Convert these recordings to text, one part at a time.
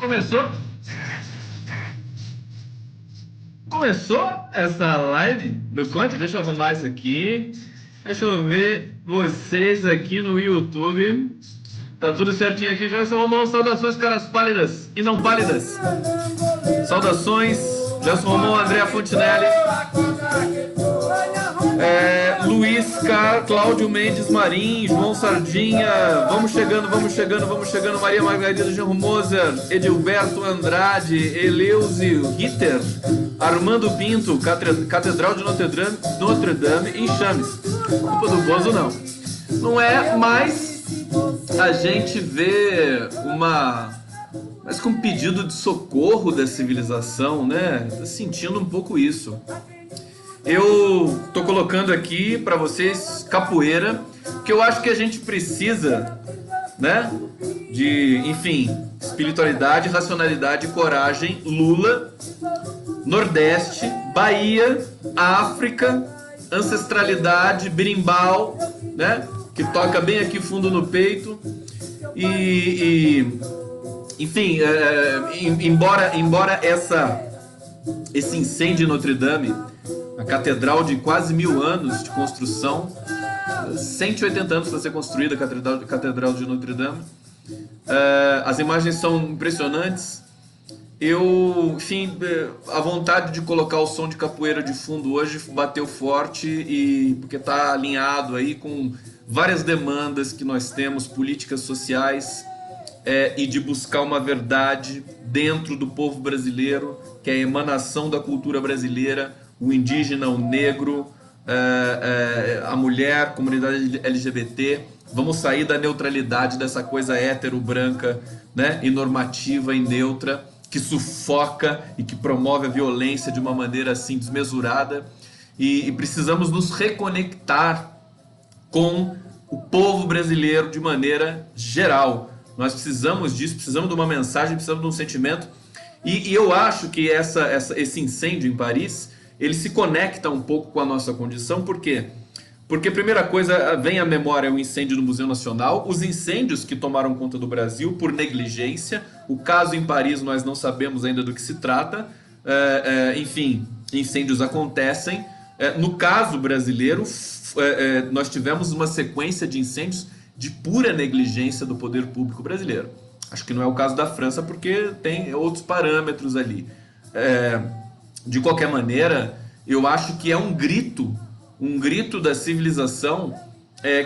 Começou? Começou essa live do Conte? Deixa eu arrumar isso aqui. Deixa eu ver vocês aqui no YouTube. Tá tudo certinho aqui. Já arrumou saudações, caras pálidas e não pálidas. Saudações. Já arrumou André Fontinelli. Luiz K, Cláudio Mendes Marim, João Sardinha, vamos chegando, Maria Margarida Jean Moser, Edilberto Andrade, Eleusio Ritter, Armando Pinto, Catedral de Notre Dame em Chames. Culpa do Bozo não. Não é, mas a gente vê mas com um pedido de socorro da civilização, né? Tô sentindo um pouco isso. Eu tô colocando aqui para vocês capoeira, que eu acho que a gente precisa, né? De, enfim, espiritualidade, racionalidade, coragem, Lula, Nordeste, Bahia, África, ancestralidade, berimbau, né? Que toca bem aqui fundo no peito. Enfim, embora esse incêndio em Notre Dame, a catedral de quase 1000 anos de construção, 180 anos para ser construída a catedral de Notre Dame. As imagens são impressionantes. Enfim, a vontade de colocar o som de capoeira de fundo hoje bateu forte, porque está alinhado aí com várias demandas que nós temos, políticas sociais, e de buscar uma verdade dentro do povo brasileiro, que é a emanação da cultura brasileira, o indígena, o negro, a mulher, a comunidade LGBT. Vamos sair da neutralidade, dessa coisa hétero, branca, né, e normativa e neutra, que sufoca e que promove a violência de uma maneira assim desmesurada. E precisamos nos reconectar com o povo brasileiro de maneira geral. Nós precisamos disso, precisamos de uma mensagem, precisamos de um sentimento. E eu acho que esse incêndio em Paris, ele se conecta um pouco com a nossa condição. Por quê? Porque, primeira coisa, vem à memória o incêndio no Museu Nacional, os incêndios que tomaram conta do Brasil por negligência. O caso em Paris nós não sabemos ainda do que se trata. Enfim, incêndios acontecem. No caso brasileiro, nós tivemos uma sequência de incêndios de pura negligência do poder público brasileiro. Acho que não é o caso da França, porque tem outros parâmetros ali. De qualquer maneira, eu acho que é um grito da civilização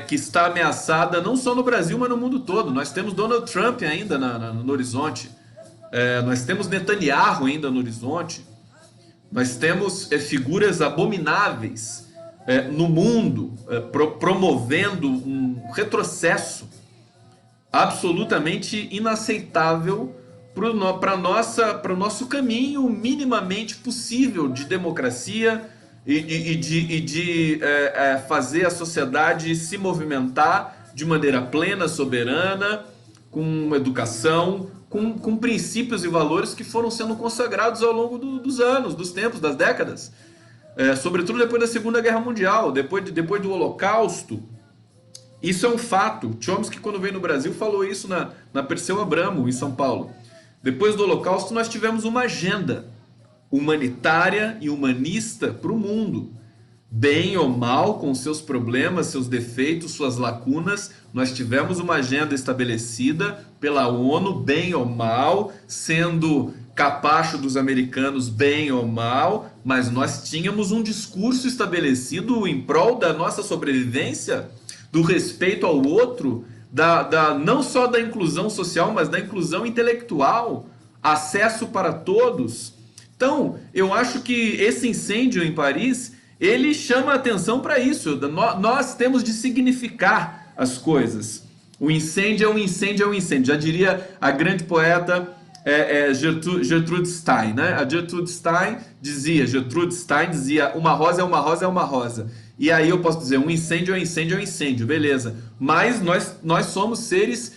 que está ameaçada não só no Brasil, mas no mundo todo. Nós temos Donald Trump ainda no horizonte, nós temos Netanyahu ainda no horizonte, nós temos figuras abomináveis no mundo promovendo um retrocesso absolutamente inaceitável para o nosso caminho minimamente possível de democracia e de fazer a sociedade se movimentar de maneira plena, soberana, com educação, com princípios e valores que foram sendo consagrados ao longo dos anos, dos tempos, das décadas. Sobretudo depois da Segunda Guerra Mundial, depois do Holocausto. Isso é um fato. Chomsky, quando veio no Brasil, falou isso na Perseu Abramo, em São Paulo. Depois do Holocausto, nós tivemos uma agenda humanitária e humanista para o mundo. Bem ou mal, com seus problemas, seus defeitos, suas lacunas, nós tivemos uma agenda estabelecida pela ONU, bem ou mal, sendo capacho dos americanos, bem ou mal, mas nós tínhamos um discurso estabelecido em prol da nossa sobrevivência, do respeito ao outro, não só da inclusão social, mas da inclusão intelectual, acesso para todos. Então, eu acho que esse incêndio em Paris, ele chama a atenção para isso. Nós temos de significar as coisas. O incêndio é um incêndio, é um incêndio. Já diria a grande poeta Gertrude Stein, né? A Gertrude Stein dizia, uma rosa é uma rosa é uma rosa. E aí eu posso dizer, um incêndio é um incêndio é um incêndio, beleza. Mas nós somos seres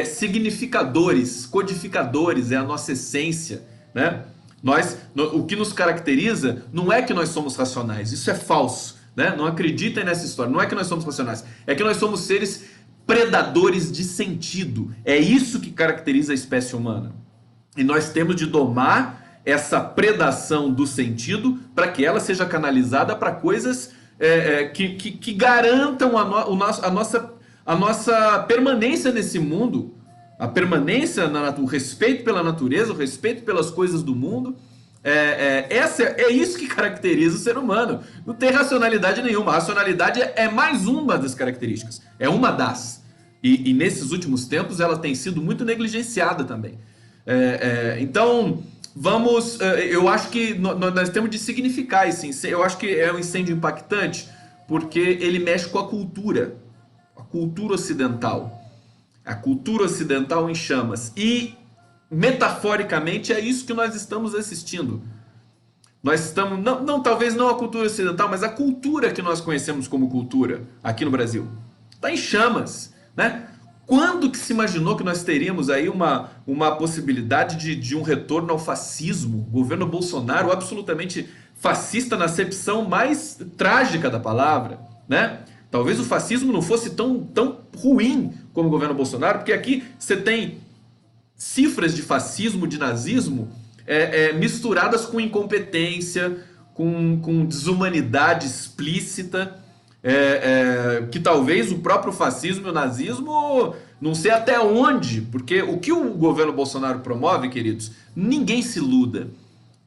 significadores, codificadores, é a nossa essência, né? O que nos caracteriza não é que nós somos racionais, isso é falso, né? Não acreditem nessa história, não é que nós somos racionais, é que nós somos seres predadores de sentido. É isso que caracteriza a espécie humana. E nós temos de domar essa predação do sentido para que ela seja canalizada para coisas que garantam a nossa permanência nesse mundo, a permanência, o respeito pela natureza, o respeito pelas coisas do mundo. É isso que caracteriza o ser humano. Não tem racionalidade nenhuma. A racionalidade é mais uma das características. É uma das. E nesses últimos tempos ela tem sido muito negligenciada também. Então, vamos... eu acho que nós temos de significar esse incêndio. Eu acho que é um incêndio impactante porque ele mexe com a cultura ocidental. A cultura ocidental em chamas. E, metaforicamente, é isso que nós estamos assistindo. Nós estamos... talvez não a cultura ocidental, mas a cultura que nós conhecemos como cultura aqui no Brasil. Está em chamas, né? Quando que se imaginou que nós teríamos aí uma possibilidade de um retorno ao fascismo? O governo Bolsonaro absolutamente fascista na acepção mais trágica da palavra, né? Talvez o fascismo não fosse tão ruim como o governo Bolsonaro, porque aqui você tem cifras de fascismo, de nazismo, misturadas com incompetência, com desumanidade explícita, que talvez o próprio fascismo e o nazismo, não sei até onde, porque o que o governo Bolsonaro promove, queridos, ninguém se iluda,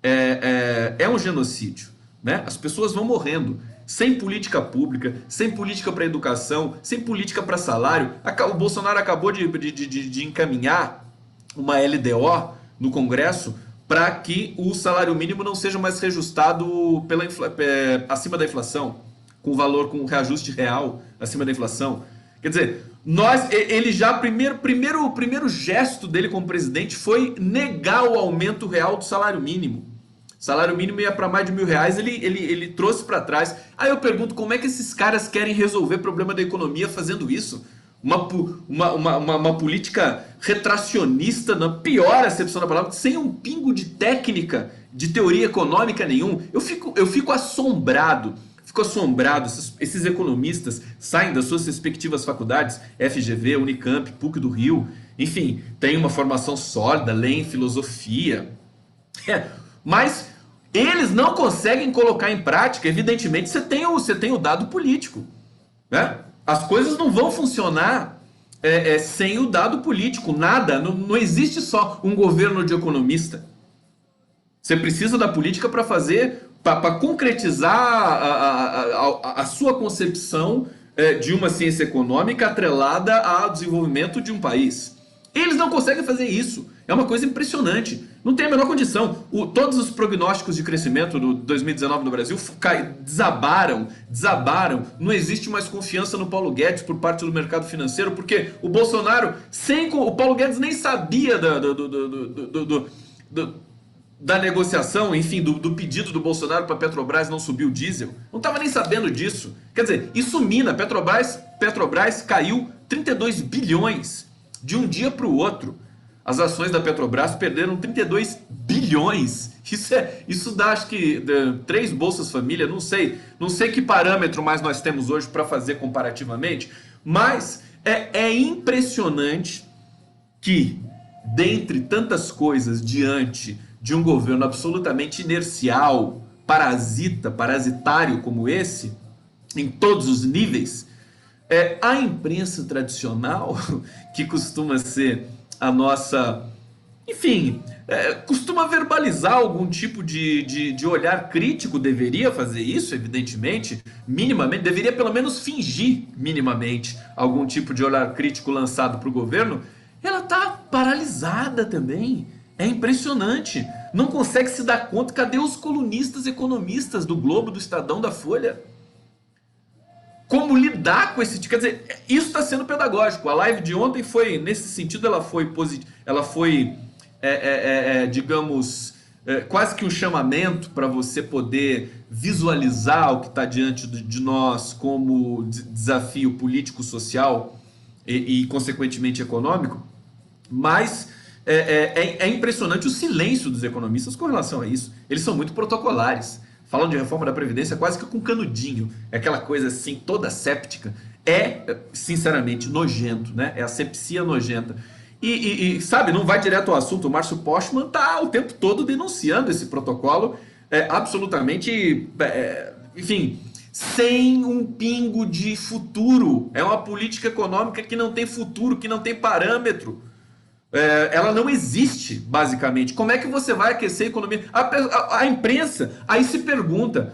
é um genocídio, né? As pessoas vão morrendo, sem política pública, sem política para educação, sem política para salário. O Bolsonaro acabou de encaminhar uma LDO no Congresso para que o salário mínimo não seja mais reajustado acima da inflação, com o reajuste real acima da inflação. Quer dizer, ele já, primeiro gesto dele como presidente foi negar o aumento real do salário mínimo. O salário mínimo ia para mais de R$1.000, ele trouxe para trás. Aí eu pergunto, como é que esses caras querem resolver o problema da economia fazendo isso? Uma política retracionista, na pior acepção da palavra, sem um pingo de técnica, de teoria econômica nenhum. Eu fico assombrado. Esses economistas saem das suas respectivas faculdades, FGV, Unicamp, PUC do Rio, enfim, tem uma formação sólida, leem filosofia, mas eles não conseguem colocar em prática. Evidentemente você tem o dado político, né? As coisas não vão funcionar sem o dado político, nada, não existe só um governo de economista. Você precisa da política para concretizar a sua concepção de uma ciência econômica atrelada ao desenvolvimento de um país. Eles não conseguem fazer isso. É uma coisa impressionante. Não tem a menor condição. Todos os prognósticos de crescimento do 2019 no Brasil desabaram. Não existe mais confiança no Paulo Guedes por parte do mercado financeiro, porque o Bolsonaro, o Paulo Guedes nem sabia da negociação, enfim, do pedido do Bolsonaro para a Petrobras não subir o diesel. Não estava nem sabendo disso. Quer dizer, isso mina. Petrobras caiu 32 bilhões de um dia para o outro. As ações da Petrobras perderam 32 bilhões. Isso dá, acho que, 3 Bolsas Família, não sei que parâmetro mais nós temos hoje para fazer comparativamente, mas é impressionante que, dentre tantas coisas, diante de um governo absolutamente inercial, parasitário como esse, em todos os níveis, a imprensa tradicional, que costuma ser a nossa... Enfim, costuma verbalizar algum tipo de olhar crítico, deveria fazer isso, evidentemente, minimamente, deveria pelo menos fingir minimamente algum tipo de olhar crítico lançado para o governo. Ela está paralisada também. É impressionante. Não consegue se dar conta. Cadê os colunistas economistas do Globo, do Estadão, da Folha? Como lidar com esse tipo... Quer dizer, isso está sendo pedagógico. A live de ontem foi, nesse sentido, ela foi digamos, quase que um chamamento para você poder visualizar o que está diante de nós como desafio político, social e consequentemente, econômico. Mas é impressionante o silêncio dos economistas com relação a isso. Eles são muito protocolares. Falam de reforma da Previdência quase que com canudinho. É aquela coisa assim, toda séptica. Sinceramente, nojento, né? É a sepsia nojenta. Sabe, não vai direto ao assunto. O Márcio Postman está o tempo todo denunciando esse protocolo, absolutamente, enfim, sem um pingo de futuro. É uma política econômica que não tem futuro, que não tem parâmetro. Ela não existe, basicamente. Como é que você vai aquecer a economia? A imprensa aí se pergunta: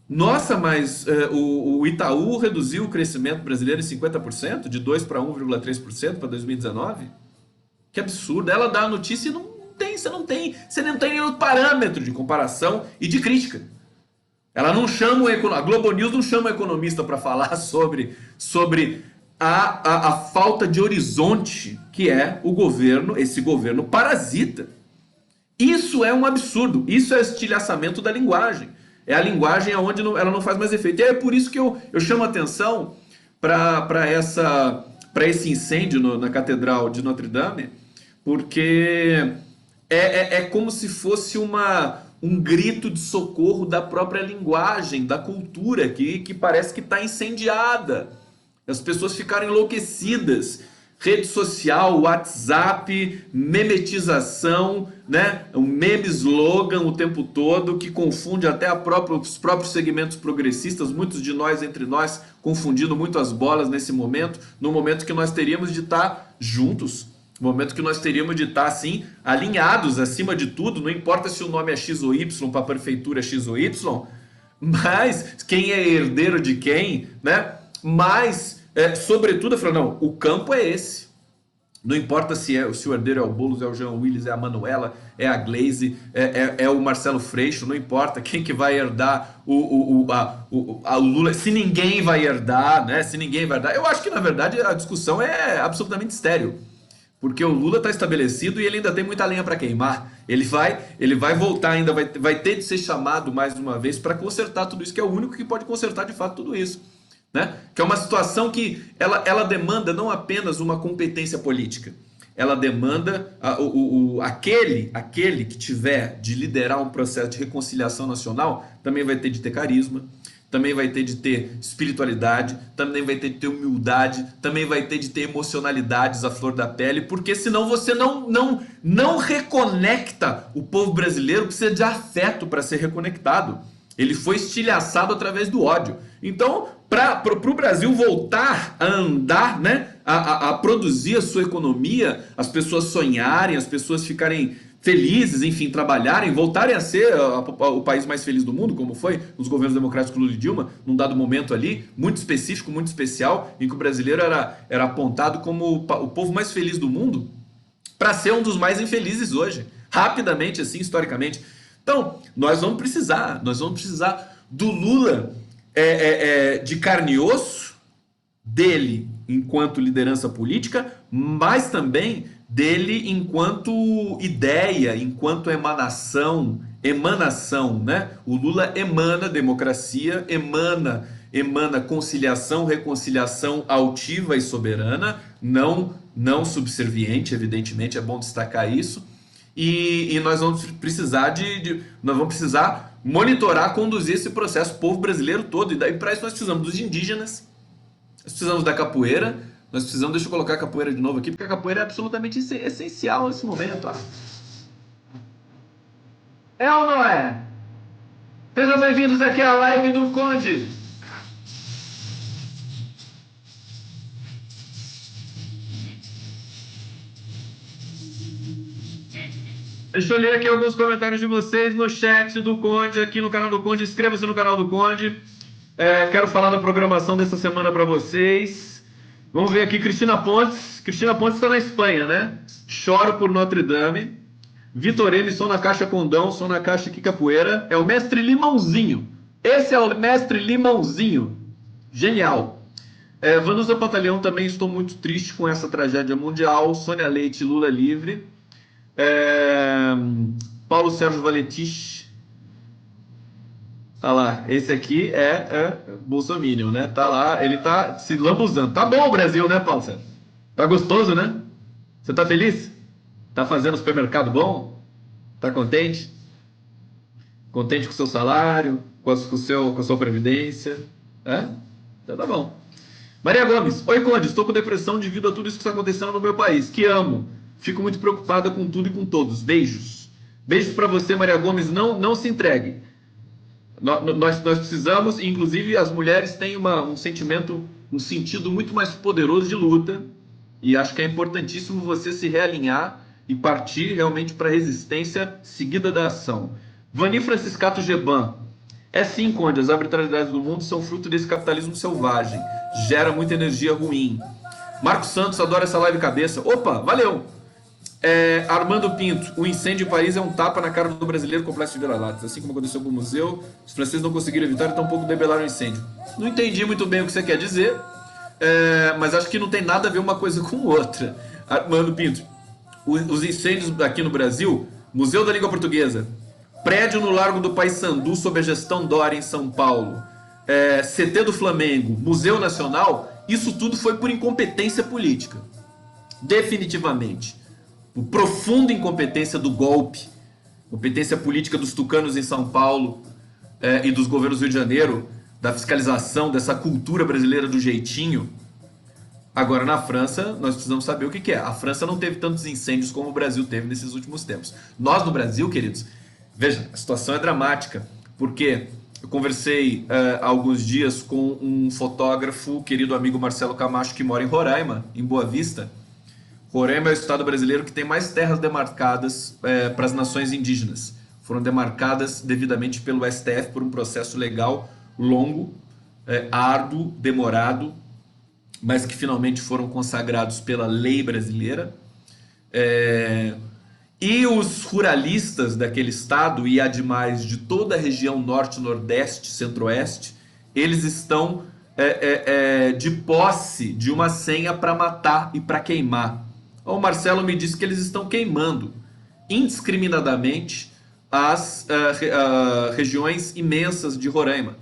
nossa, mas o Itaú reduziu o crescimento brasileiro em 50%, de 2 para 1,3% para 2019? Que absurdo. Ela dá a notícia e você não tem nenhum parâmetro de comparação e de crítica. Ela não chama a Globo News não chama o economista para falar sobre a falta de horizonte que é esse governo parasita. Isso é um absurdo. Isso é estilhaçamento da linguagem. É a linguagem onde ela não faz mais efeito. E é por isso que eu chamo a atenção para esse incêndio na Catedral de Notre Dame, porque é como se fosse um grito de socorro da própria linguagem, da cultura, que parece que está incendiada. As pessoas ficaram enlouquecidas. Rede social, WhatsApp, memetização, né? Um meme slogan o tempo todo que confunde até os próprios segmentos progressistas, muitos de nós, entre nós, confundindo muito as bolas nesse momento, no momento que nós teríamos de estar juntos, no momento que nós teríamos de estar, assim, alinhados acima de tudo, não importa se o nome é X ou Y, para a prefeitura X ou Y, mas quem é herdeiro de quem, né? Mas... sobretudo, eu falo, não, o campo é esse. Não importa se o herdeiro é o Boulos, é o Jean Willis, é a Manuela, é a Glaze, é o Marcelo Freixo, não importa quem que vai herdar o Lula, se ninguém vai herdar, né? Se ninguém vai herdar. Eu acho que, na verdade, a discussão é absolutamente estéril. Porque o Lula está estabelecido e ele ainda tem muita lenha para queimar. Ele vai voltar ainda, vai ter de ser chamado mais uma vez para consertar tudo isso, que é o único que pode consertar de fato tudo isso. Né? Que é uma situação que ela demanda não apenas uma competência política, ela demanda aquele que tiver de liderar um processo de reconciliação nacional também vai ter de ter carisma, também vai ter de ter espiritualidade, também vai ter de ter humildade, também vai ter de ter emocionalidades à flor da pele, porque senão você não reconecta o povo brasileiro, precisa de afeto para ser reconectado. Ele foi estilhaçado através do ódio. Então, para o Brasil voltar a andar, né, a produzir a sua economia, as pessoas sonharem, as pessoas ficarem felizes, enfim, trabalharem, voltarem a ser o país mais feliz do mundo, como foi nos governos democráticos Lula e Dilma, num dado momento ali, muito específico, muito especial, em que o brasileiro era apontado como o povo mais feliz do mundo, para ser um dos mais infelizes hoje, rapidamente, assim, historicamente. Então, nós vamos precisar do Lula de carne e osso, dele enquanto liderança política, mas também dele enquanto ideia, enquanto emanação, né? O Lula emana democracia, emana conciliação, reconciliação altiva e soberana, não subserviente, evidentemente, é bom destacar isso. E nós vamos precisar monitorar, conduzir esse processo, o povo brasileiro todo. E daí para isso nós precisamos dos indígenas, nós precisamos da capoeira, nós precisamos, deixa eu colocar a capoeira de novo aqui, porque a capoeira é absolutamente essencial nesse momento. É ou não é? Sejam bem-vindos aqui à live do Conde. Deixa eu ler aqui alguns comentários de vocês no chat do Conde, aqui no canal do Conde. Inscreva-se no canal do Conde. Quero falar da programação dessa semana para vocês. Vamos ver aqui Cristina Pontes. Cristina Pontes está na Espanha, né? Choro por Notre Dame. Vitor M, sou na caixa Condão, sou na caixa aqui Capoeira. É o Mestre Limãozinho. Esse é o Mestre Limãozinho. Genial. Vanusa Pantaleão também, estou muito triste com essa tragédia mundial. Sônia Leite, Lula livre. Paulo Sérgio Valetich. Tá lá, esse aqui é Bolsominion, né? Tá lá, ele tá se lambuzando. Tá bom o Brasil, né, Paulo Sérgio? Tá gostoso, né? Você tá feliz? Tá fazendo supermercado bom? Tá contente? Contente com o seu salário? Com a sua previdência? Então tá bom. Maria Gomes. Oi, Conde. Estou com depressão devido a tudo isso que está acontecendo no meu país. Que amo. Fico muito preocupada com tudo e com todos. Beijos. Beijos para você, Maria Gomes. Não se entregue. Nós precisamos, inclusive as mulheres têm um sentimento, um sentido muito mais poderoso de luta, e acho que é importantíssimo você se realinhar e partir realmente para a resistência seguida da ação. Vani Franciscato Geban. É sim, Conde, as arbitrariedades do mundo são fruto desse capitalismo selvagem. Gera muita energia ruim. Marcos Santos, adora essa live cabeça. Opa, valeu! Armando Pinto, o incêndio em Paris é um tapa na cara do brasileiro complexo de vira-latas. Assim como aconteceu com o museu, os franceses não conseguiram evitar e tampouco debelaram o incêndio. Não entendi muito bem o que você quer dizer, mas acho que não tem nada a ver uma coisa com outra. Armando Pinto, os incêndios aqui no Brasil, Museu da Língua Portuguesa, prédio no Largo do Paissandu sob a gestão Dória em São Paulo, CT do Flamengo, Museu Nacional, isso tudo foi por incompetência política. Definitivamente. Profunda incompetência do golpe, competência política dos tucanos em São Paulo e dos governos do Rio de Janeiro, da fiscalização, dessa cultura brasileira do jeitinho. Agora, na França, nós precisamos saber o que é. A França não teve tantos incêndios como o Brasil teve nesses últimos tempos. Nós, no Brasil, queridos, veja, a situação é dramática, porque eu conversei há alguns dias com um fotógrafo, querido amigo Marcelo Camacho, que mora em Roraima, em Boa Vista. Roraima é o estado brasileiro que tem mais terras demarcadas para as nações indígenas. Foram demarcadas devidamente pelo STF por um processo legal longo, árduo, demorado, mas que finalmente foram consagrados pela lei brasileira. E os ruralistas daquele estado, e ademais de toda a região norte, nordeste, centro-oeste, eles estão de posse de uma senha para matar e para queimar. O Marcelo me disse que eles estão queimando indiscriminadamente as regiões imensas de Roraima.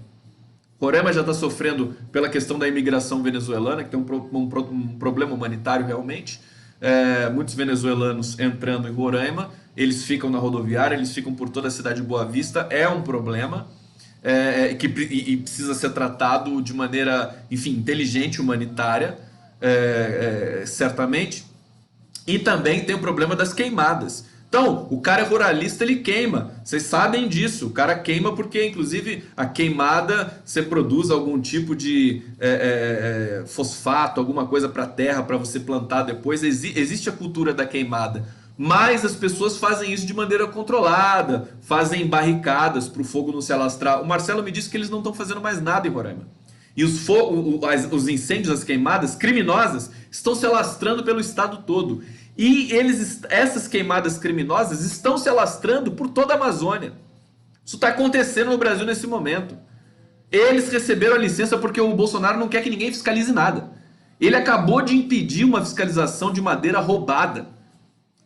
Roraima já está sofrendo pela questão da imigração venezuelana, que tem um problema humanitário realmente. Muitos venezuelanos entrando em Roraima, eles ficam na rodoviária, eles ficam por toda a cidade de Boa Vista. É um problema que precisa ser tratado de maneira, enfim, inteligente, humanitária, certamente. E também tem o problema das queimadas. Então, o cara é ruralista, ele queima. Vocês sabem disso. O cara queima porque, inclusive, a queimada você produz algum tipo de fosfato, alguma coisa para a terra, para você plantar depois. Existe a cultura da queimada. Mas as pessoas fazem isso de maneira controlada, fazem barricadas para o fogo não se alastrar. O Marcelo me disse que eles não estão fazendo mais nada em Roraima. E os incêndios, as queimadas criminosas estão se alastrando pelo estado todo. E essas queimadas criminosas estão se alastrando por toda a Amazônia. Isso está acontecendo no Brasil nesse momento. Eles receberam a licença porque o Bolsonaro não quer que ninguém fiscalize nada. Ele acabou de impedir uma fiscalização de madeira roubada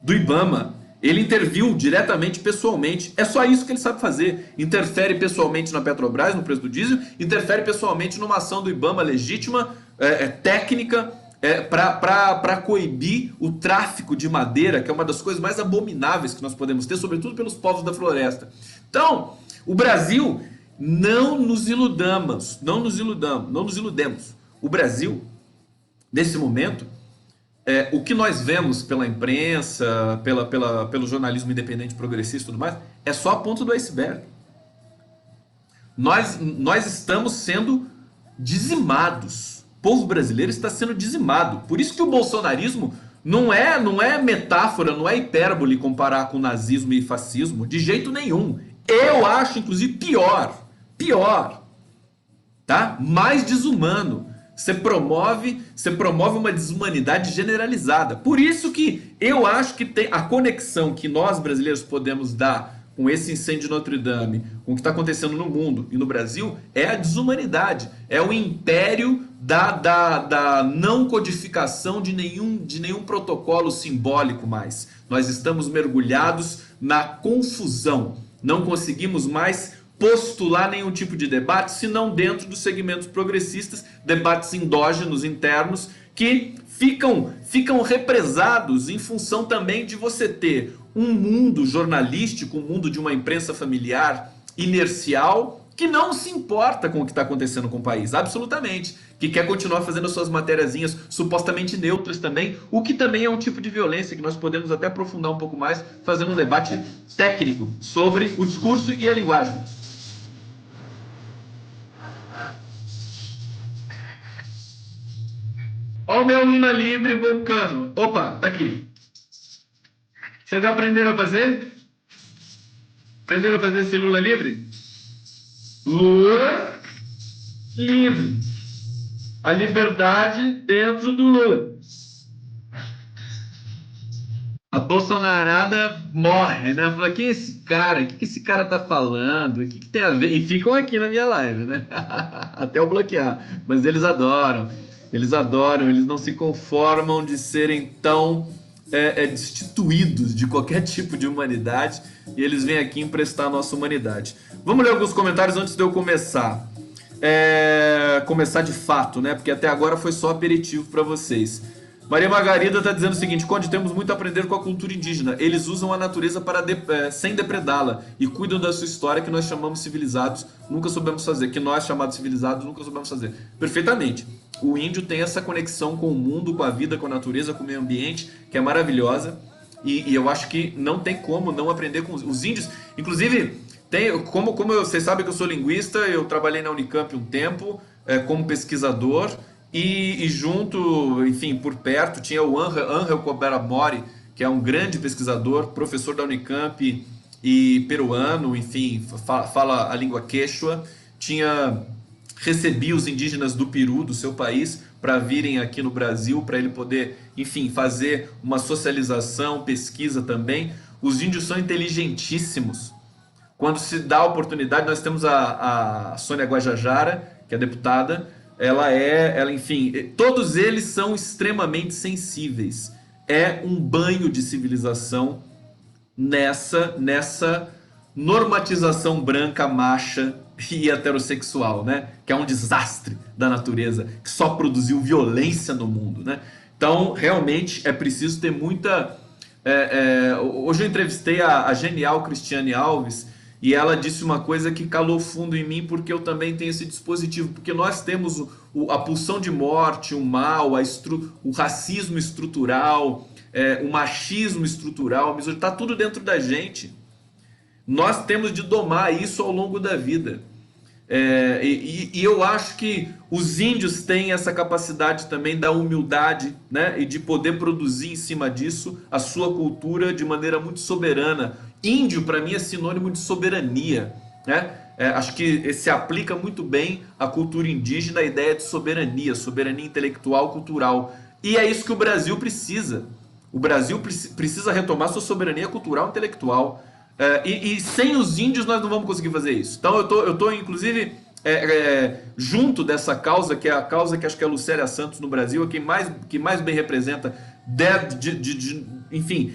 do IBAMA. Ele interviu diretamente, pessoalmente. É só isso que ele sabe fazer. Interfere pessoalmente na Petrobras, no preço do diesel, interfere pessoalmente numa ação do IBAMA legítima, técnica, para coibir o tráfico de madeira, que é uma das coisas mais abomináveis que nós podemos ter, sobretudo pelos povos da floresta. Então, o Brasil, não nos iludemos. O Brasil, nesse momento, o que nós vemos pela imprensa, pelo jornalismo independente, progressista e tudo mais, é só a ponta do iceberg. Nós estamos sendo dizimados. O povo brasileiro está sendo dizimado. Por isso que o bolsonarismo não é metáfora, não é hipérbole comparar com nazismo e fascismo, de jeito nenhum. Eu acho, inclusive, pior, tá? Mais desumano. Você promove uma desumanidade generalizada. Por isso que eu acho que tem a conexão que nós brasileiros podemos dar com esse incêndio de Notre Dame, com o que está acontecendo no mundo e no Brasil, é a desumanidade. É o império da não codificação de nenhum protocolo simbólico mais. Nós estamos mergulhados na confusão. Não conseguimos mais postular nenhum tipo de debate, senão dentro dos segmentos progressistas, debates endógenos, internos, que ficam represados em função também de você ter um mundo jornalístico, um mundo de uma imprensa familiar inercial que não se importa com o que está acontecendo com o país, absolutamente. Que quer continuar fazendo suas matériazinhas supostamente neutras também, o que também é um tipo de violência que nós podemos até aprofundar um pouco mais, fazendo um debate técnico sobre o discurso e a linguagem. Olha o meu Lula livre vulcano. Opa, tá aqui. Vocês aprenderam a fazer? Aprenderam a fazer esse Lula livre? Lula livre. A liberdade dentro do Lula. A bolsonarada morre, né? Fala, quem é esse cara? O que esse cara tá falando? O que tem a ver? E ficam aqui na minha live, né? Até eu bloquear. Mas eles adoram. Eles adoram, eles não se conformam de serem tão destituídos de qualquer tipo de humanidade, e eles vêm aqui emprestar a nossa humanidade. Vamos ler alguns comentários antes de eu começar. Começar de fato, né? Porque até agora foi só aperitivo para vocês. Maria Margarida está dizendo o seguinte: Conde, temos muito a aprender com a cultura indígena. Eles usam a natureza sem depredá-la e cuidam da sua história, que nós chamamos civilizados, nunca soubemos fazer. Que nós, chamados civilizados, nunca soubemos fazer. Perfeitamente. O índio tem essa conexão com o mundo, com a vida, com a natureza, com o meio ambiente, que é maravilhosa. E eu acho que não tem como não aprender com os índios. Inclusive, como vocês sabem que eu sou linguista, eu trabalhei na Unicamp um tempo como pesquisador. E junto, enfim, por perto, tinha o Angel Cobera Mori, que é um grande pesquisador, professor da Unicamp e peruano, enfim, fala a língua quechua. Recebia os indígenas do Peru, do seu país, para virem aqui no Brasil, para ele poder, enfim, fazer uma socialização, pesquisa também. Os índios são inteligentíssimos. Quando se dá a oportunidade, nós temos a Sônia Guajajara, que é deputada. Enfim, todos eles são extremamente sensíveis. É um banho de civilização nessa normatização branca, macha e heterossexual, né? Que é um desastre da natureza, que só produziu violência no mundo, né? Então, realmente, é preciso ter muita... Hoje eu entrevistei a genial Cristiane Alves, e ela disse uma coisa que calou fundo em mim, porque eu também tenho esse dispositivo. Porque nós temos a pulsão de morte, o mal, o racismo estrutural, o machismo estrutural, está tudo dentro da gente. Nós temos de domar isso ao longo da vida. E eu acho que os índios têm essa capacidade também da humildade, né? E de poder produzir em cima disso a sua cultura de maneira muito soberana. Índio, para mim, é sinônimo de soberania, né? Acho que se aplica muito bem à cultura indígena a ideia de soberania intelectual, cultural. E é isso que o Brasil precisa. O Brasil precisa retomar sua soberania cultural e intelectual. E sem os índios nós não vamos conseguir fazer isso. Então eu tô inclusive junto dessa causa, que é a causa que acho que a Lucélia Santos no Brasil é que mais bem representa enfim,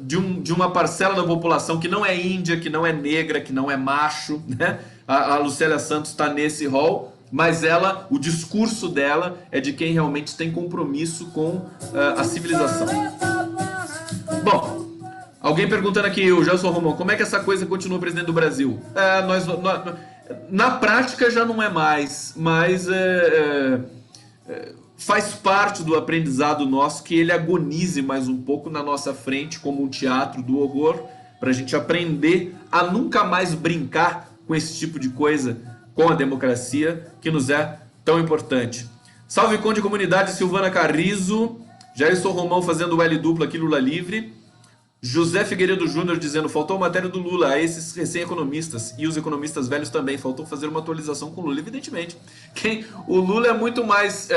de uma parcela da população que não é índia, que não é negra, que não é macho, né? A Lucélia Santos está nesse rol, mas o discurso dela é de quem realmente tem compromisso com a civilização. Bom, alguém perguntando aqui, o Gelson Romão, como é que essa coisa continua presidente do Brasil? Na prática já não é mais, mas faz parte do aprendizado nosso que ele agonize mais um pouco na nossa frente, como um teatro do horror, para a gente aprender a nunca mais brincar com esse tipo de coisa, com a democracia, que nos é tão importante. Salve Conde Comunidade, Silvana Carrizo, Jairson Romão fazendo o L duplo aqui, Lula livre. José Figueiredo Júnior dizendo, faltou a matéria do Lula a esses recém-economistas e os economistas velhos também, faltou fazer uma atualização com o Lula, evidentemente. O Lula é muito mais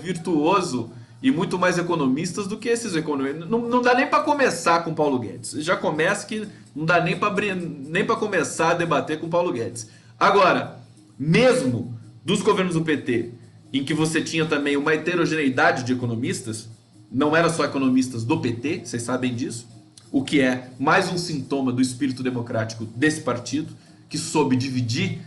virtuoso e muito mais economistas do que esses economistas. Não dá nem para começar com Paulo Guedes. Já começa que não dá nem para começar a debater com Paulo Guedes. Agora, mesmo dos governos do PT, em que você tinha também uma heterogeneidade de economistas, não eram só economistas do PT, vocês sabem disso, o que é mais um sintoma do espírito democrático desse partido, que soube dividir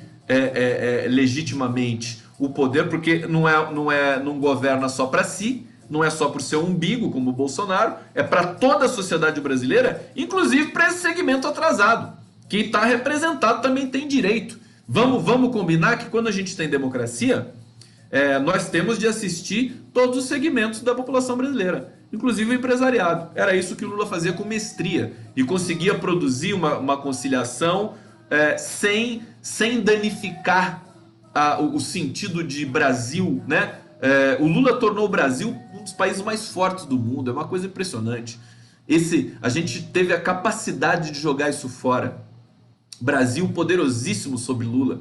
legitimamente o poder, porque não governa só para si, não é só para o seu umbigo, como o Bolsonaro, é para toda a sociedade brasileira, inclusive para esse segmento atrasado. Quem está representado também tem direito Vamos combinar que quando a gente tem democracia, nós temos de assistir todos os segmentos da população brasileira, inclusive o empresariado. Era isso que o Lula fazia com mestria e conseguia produzir uma conciliação sem danificar o sentido de Brasil, né? O Lula tornou o Brasil um dos países mais fortes do mundo, é uma coisa impressionante. A gente teve a capacidade de jogar isso fora. Brasil poderosíssimo sobre Lula,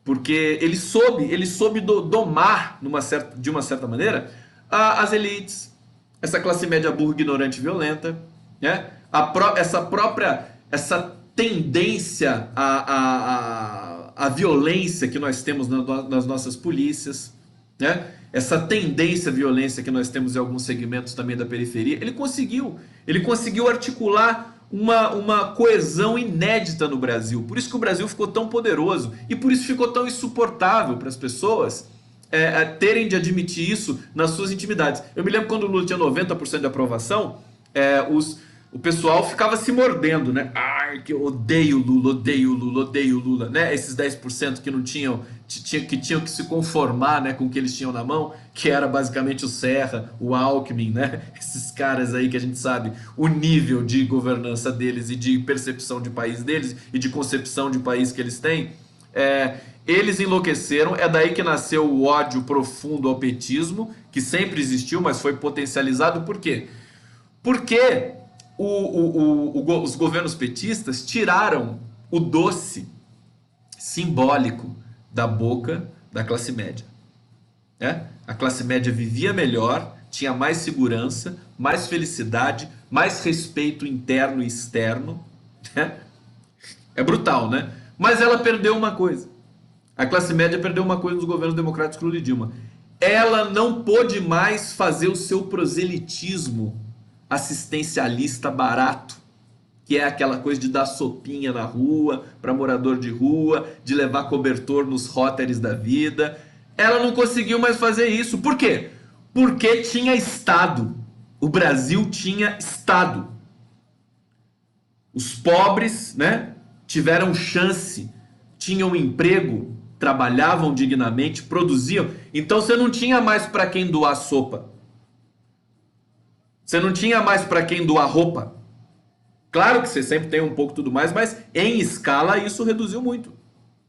porque ele soube domar de uma certa maneira as elites, essa classe média burra, ignorante e violenta, né? Essa tendência à violência que nós temos nas nossas polícias, né? Essa tendência à violência que nós temos em alguns segmentos também da periferia. Ele conseguiu articular uma coesão inédita no Brasil. Por isso que o Brasil ficou tão poderoso e por isso ficou tão insuportável para as pessoas terem de admitir isso nas suas intimidades. Eu me lembro quando o Lula tinha 90% de aprovação, o pessoal ficava se mordendo, né? Ai, que eu odeio Lula, odeio Lula, odeio Lula, né? Esses 10% que não tinham que se conformar, né, com o que eles tinham na mão, que era basicamente o Serra, o Alckmin, né? Esses caras aí que a gente sabe o nível de governança deles e de percepção de país deles e de concepção de país que eles têm. Eles enlouqueceram, é daí que nasceu o ódio profundo ao petismo, que sempre existiu, mas foi potencializado. Por quê? Porque os governos petistas tiraram o doce simbólico da boca da classe média. A classe média vivia melhor, tinha mais segurança, mais felicidade, mais respeito interno e externo. É brutal, né? Mas ela perdeu uma coisa. A classe média perdeu uma coisa nos governos democráticos Lula e Dilma. Ela não pôde mais fazer o seu proselitismo assistencialista barato, que é aquela coisa de dar sopinha na rua para morador de rua, de levar cobertor nos róteres da vida. Ela não conseguiu mais fazer isso. Por quê? Porque tinha Estado. O Brasil tinha Estado. Os pobres, né, tiveram chance, tinham emprego, trabalhavam dignamente, produziam. Então você não tinha mais para quem doar sopa. Você não tinha mais para quem doar roupa. Claro que você sempre tem um pouco tudo mais, mas em escala isso reduziu muito.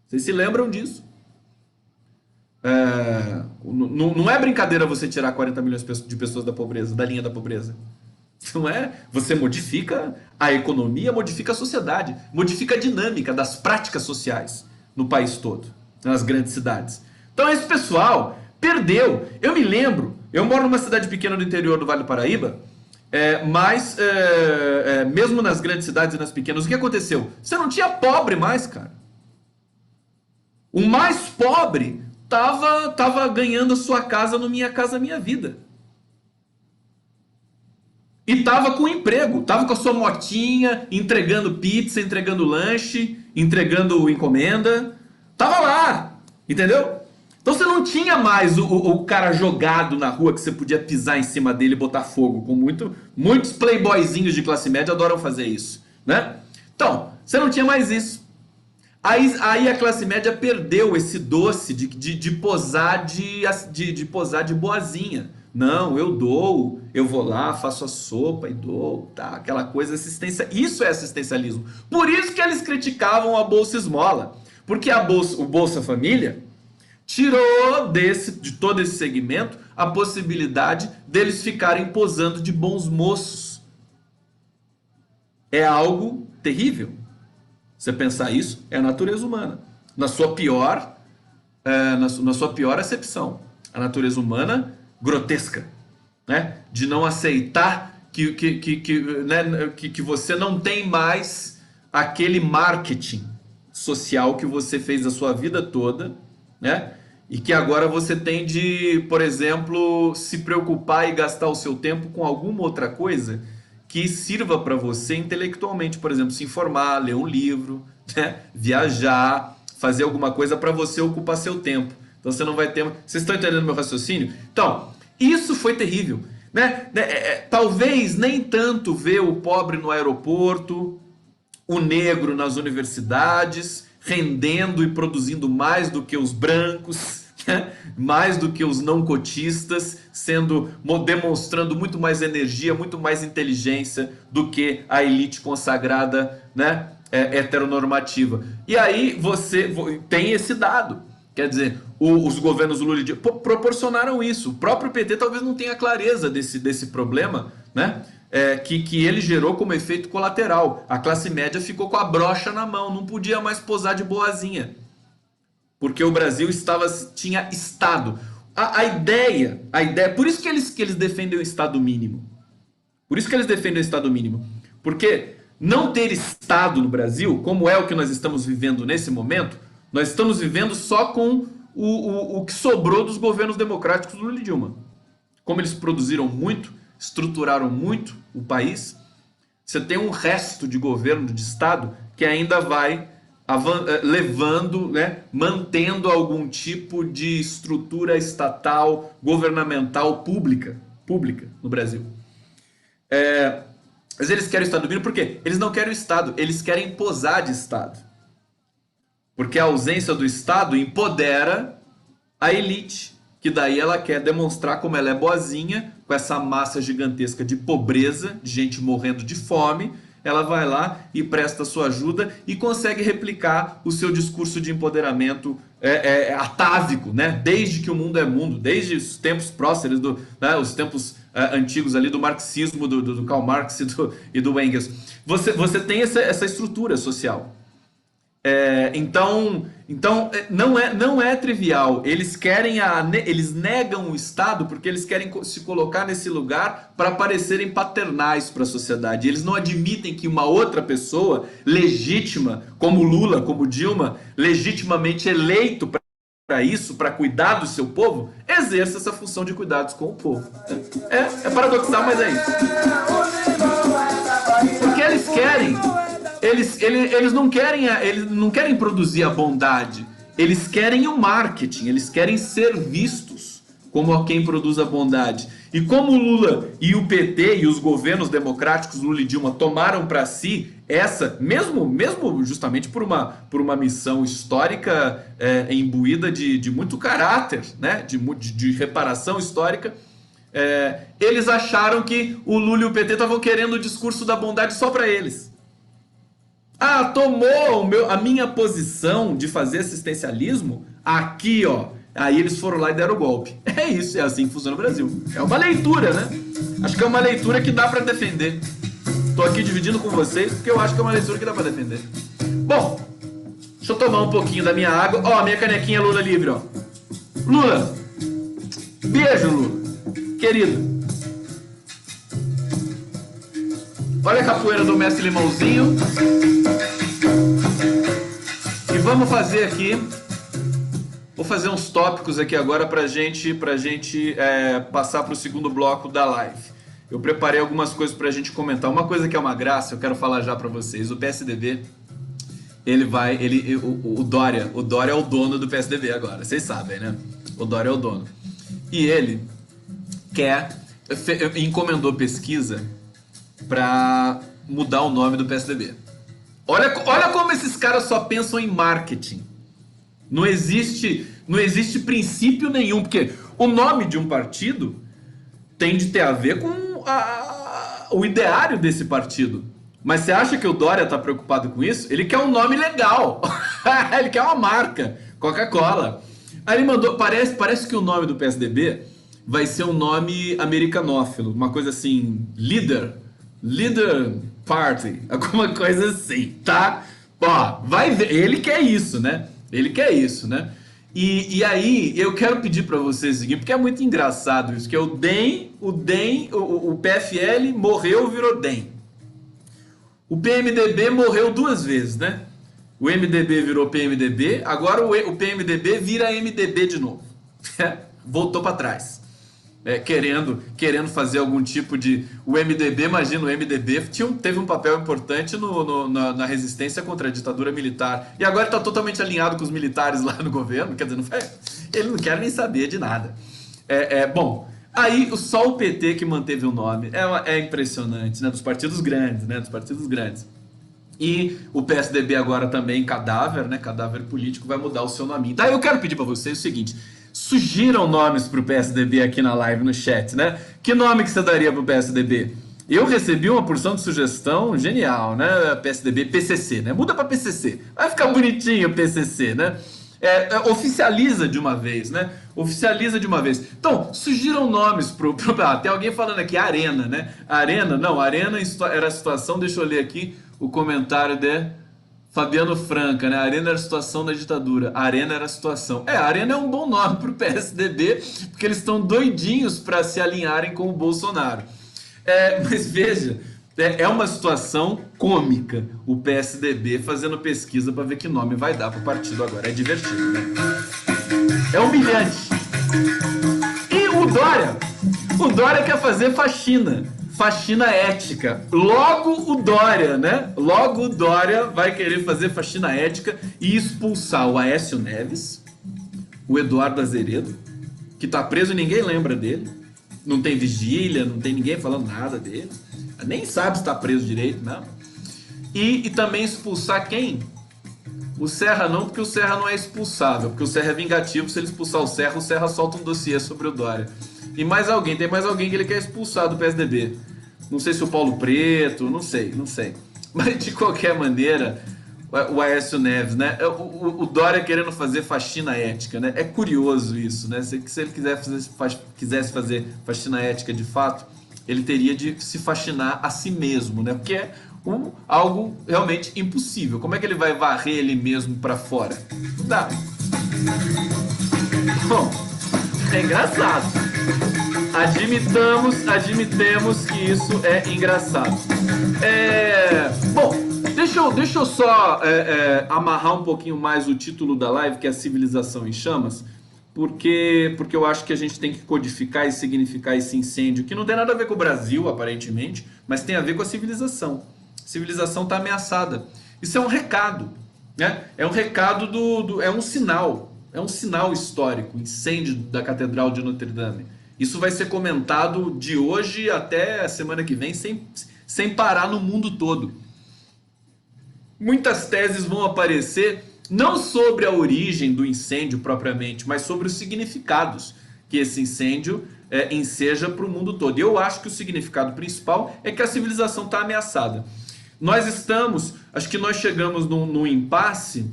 Vocês se lembram disso? Não é brincadeira você tirar 40 milhões de pessoas da pobreza, da linha da pobreza. Não é? Você modifica a economia, modifica a sociedade, modifica a dinâmica das práticas sociais no país todo, nas grandes cidades. Então esse pessoal perdeu. Eu me lembro, eu moro numa cidade pequena do interior do Vale do Paraíba, mas mesmo nas grandes cidades e nas pequenas, o que aconteceu? Você não tinha pobre mais, cara. O mais pobre tava ganhando a sua casa no Minha Casa Minha Vida. E tava com emprego, tava com a sua motinha, entregando pizza, entregando lanche, entregando encomenda. Tava lá, entendeu? Então você não tinha mais o cara jogado na rua que você podia pisar em cima dele e botar fogo, como muitos playboyzinhos de classe média adoram fazer isso, né? Então, você não tinha mais isso. Aí a classe média perdeu esse doce de posar de boazinha. Não, eu vou lá, faço a sopa e dou, tá? Aquela coisa assistência. Isso é assistencialismo. Por isso que eles criticavam a Bolsa Esmola. Porque o Bolsa Família tirou de todo esse segmento a possibilidade deles ficarem posando de bons moços. É algo terrível. Você pensar isso, é a natureza humana. Na sua pior acepção. A natureza humana grotesca, né? De não aceitar que você não tem mais aquele marketing social que você fez a sua vida toda, né? E que agora você tem de, por exemplo, se preocupar e gastar o seu tempo com alguma outra coisa que sirva para você intelectualmente, por exemplo, se informar, ler um livro, né? Viajar, fazer alguma coisa para você ocupar seu tempo. Então você não vai ter... Vocês estão entendendo meu raciocínio? Então, isso foi terrível, né? Talvez nem tanto ver o pobre no aeroporto, o negro nas universidades, rendendo e produzindo mais do que os brancos, né? Mais do que os não cotistas, demonstrando muito mais energia, muito mais inteligência do que a elite consagrada, né? Heteronormativa. E aí você tem esse dado. Quer dizer, os governos Lula e Dilma proporcionaram isso. O próprio PT talvez não tenha clareza desse problema, né? Que ele gerou como efeito colateral. A classe média ficou com a brocha na mão, não podia mais posar de boazinha. Porque o Brasil tinha Estado. A ideia, por isso que eles defendem o Estado mínimo. Por isso que eles defendem o Estado mínimo. Porque não ter Estado no Brasil, como é o que nós estamos vivendo nesse momento, nós estamos vivendo só com o que sobrou dos governos democráticos do Lula e Dilma. Como eles produziram muito, estruturaram muito o país, você tem um resto de governo, de Estado, que ainda vai levando, né, mantendo algum tipo de estrutura estatal, governamental, pública no Brasil. Mas eles querem o Estado mínimo por quê? Eles não querem o Estado, eles querem posar de Estado. Porque a ausência do Estado empodera a elite, que daí ela quer demonstrar como ela é boazinha, com essa massa gigantesca de pobreza, de gente morrendo de fome. Ela vai lá e presta sua ajuda e consegue replicar o seu discurso de empoderamento atávico, né? Desde que o mundo é mundo, desde os tempos próceres, né? Os tempos antigos ali do marxismo, do Karl Marx e do Engels. Você tem essa estrutura social. Então não é trivial. Eles negam o Estado porque eles querem se colocar nesse lugar para parecerem paternais para a sociedade. Eles não admitem que uma outra pessoa legítima, como Lula, como Dilma, legitimamente eleito para isso, para cuidar do seu povo, exerça essa função de cuidados com o povo. É paradoxal, mas é isso. Porque eles querem. Eles não querem produzir a bondade, eles querem o marketing, eles querem ser vistos como quem produz a bondade. E como o Lula e o PT e os governos democráticos, Lula e Dilma, tomaram para si essa, mesmo justamente por uma missão histórica imbuída de muito caráter, né? de reparação histórica, eles acharam que o Lula e o PT estavam querendo o discurso da bondade só para eles. Tomou a minha posição de fazer assistencialismo aqui, ó. Aí eles foram lá e deram o golpe. É isso, é assim que funciona o Brasil. É uma leitura, né? Acho que é uma leitura que dá pra defender. Tô aqui dividindo com vocês porque eu acho que é uma leitura que dá pra defender. Bom, deixa eu tomar um pouquinho da minha água. Ó, minha canequinha Lula livre, ó. Lula, beijo, Lula. Querido. Olha a capoeira do mestre Limãozinho. E vamos fazer aqui. Vou fazer uns tópicos aqui agora pra gente passar pro segundo bloco da live. Eu preparei algumas coisas pra gente comentar. Uma coisa que é uma graça, eu quero falar já pra vocês. O PSDB, o Dória é o dono do PSDB agora. Vocês sabem, né? O Dória é o dono. E ele encomendou pesquisa para mudar o nome do PSDB. Olha como esses caras só pensam em marketing. Não existe princípio nenhum, porque o nome de um partido tem de ter a ver com o ideário desse partido. Mas você acha que o Dória está preocupado com isso? Ele quer um nome legal. Ele quer uma marca, Coca-Cola. Aí ele mandou, parece que o nome do PSDB vai ser um nome americanófilo, uma coisa assim, Leader Party, alguma coisa assim, tá? Ó, vai ver, ele quer isso, né? E aí, eu quero pedir pra vocês o seguinte, porque é muito engraçado isso, que é o PFL morreu, virou DEM. O PMDB morreu duas vezes, né? O MDB virou PMDB, agora o PMDB vira MDB de novo. Voltou pra trás. Querendo fazer algum tipo de... O MDB, imagina, o MDB teve um papel importante na resistência contra a ditadura militar. E agora está totalmente alinhado com os militares lá no governo. Quer dizer, ele não quer nem saber de nada. Bom, aí só o PT que manteve o nome. É impressionante, né? Dos partidos grandes, né? Dos partidos grandes. E o PSDB agora também, cadáver, né? Cadáver político, vai mudar o seu nome. Daí eu quero pedir para vocês o seguinte: sugiram nomes pro PSDB aqui na live, no chat, né? Que nome que você daria pro PSDB? Eu recebi uma porção de sugestão genial, né? PSDB, PCC, né? Muda para PCC. Vai ficar bonitinho o PCC, né? Oficializa de uma vez, né? Oficializa de uma vez. Então, surgiram nomes tem alguém falando aqui, Arena, né? Arena, não, Arena era a situação, deixa eu ler aqui o comentário de Fabiano Franca, né? Arena era a situação da ditadura. Arena era a situação. Arena é um bom nome pro PSDB, porque eles estão doidinhos para se alinharem com o Bolsonaro. Mas veja, é uma situação cômica o PSDB fazendo pesquisa para ver que nome vai dar pro partido agora. É divertido, né? É humilhante. E o Dória quer fazer faxina ética. Logo o Dória, né? Logo o Dória vai querer fazer faxina ética e expulsar o Aécio Neves, o Eduardo Azeredo, que tá preso e ninguém lembra dele. Não tem vigília, não tem ninguém falando nada dele. Nem sabe se tá preso direito, não. E também expulsar quem? O Serra não, porque o Serra não é expulsável, porque o Serra é vingativo. Se ele expulsar o Serra solta um dossiê sobre o Dória. E mais alguém, tem mais alguém que ele quer expulsar do PSDB. Não sei se o Paulo Preto, não sei. Mas de qualquer maneira, o Aécio Neves, né? O Dória querendo fazer faxina ética, né? É curioso isso, né? Se ele quisesse fazer faxina ética de fato, ele teria de se faxinar a si mesmo, né? Porque é algo realmente impossível. Como é que ele vai varrer ele mesmo para fora? Não dá. Bom, é engraçado. Admitemos que isso é engraçado. Bom, deixa eu só amarrar um pouquinho mais o título da live, que é a Civilização em Chamas, porque eu acho que a gente tem que codificar e significar esse incêndio, que não tem nada a ver com o Brasil, aparentemente, mas tem a ver com a civilização. A civilização está ameaçada. Isso é um recado, né? É um recado é um sinal histórico, incêndio da Catedral de Notre Dame. Isso vai ser comentado de hoje até a semana que vem, sem parar no mundo todo. Muitas teses vão aparecer, não sobre a origem do incêndio propriamente, mas sobre os significados que esse incêndio enseja para o mundo todo. E eu acho que o significado principal é que a civilização está ameaçada. Acho que nós chegamos num impasse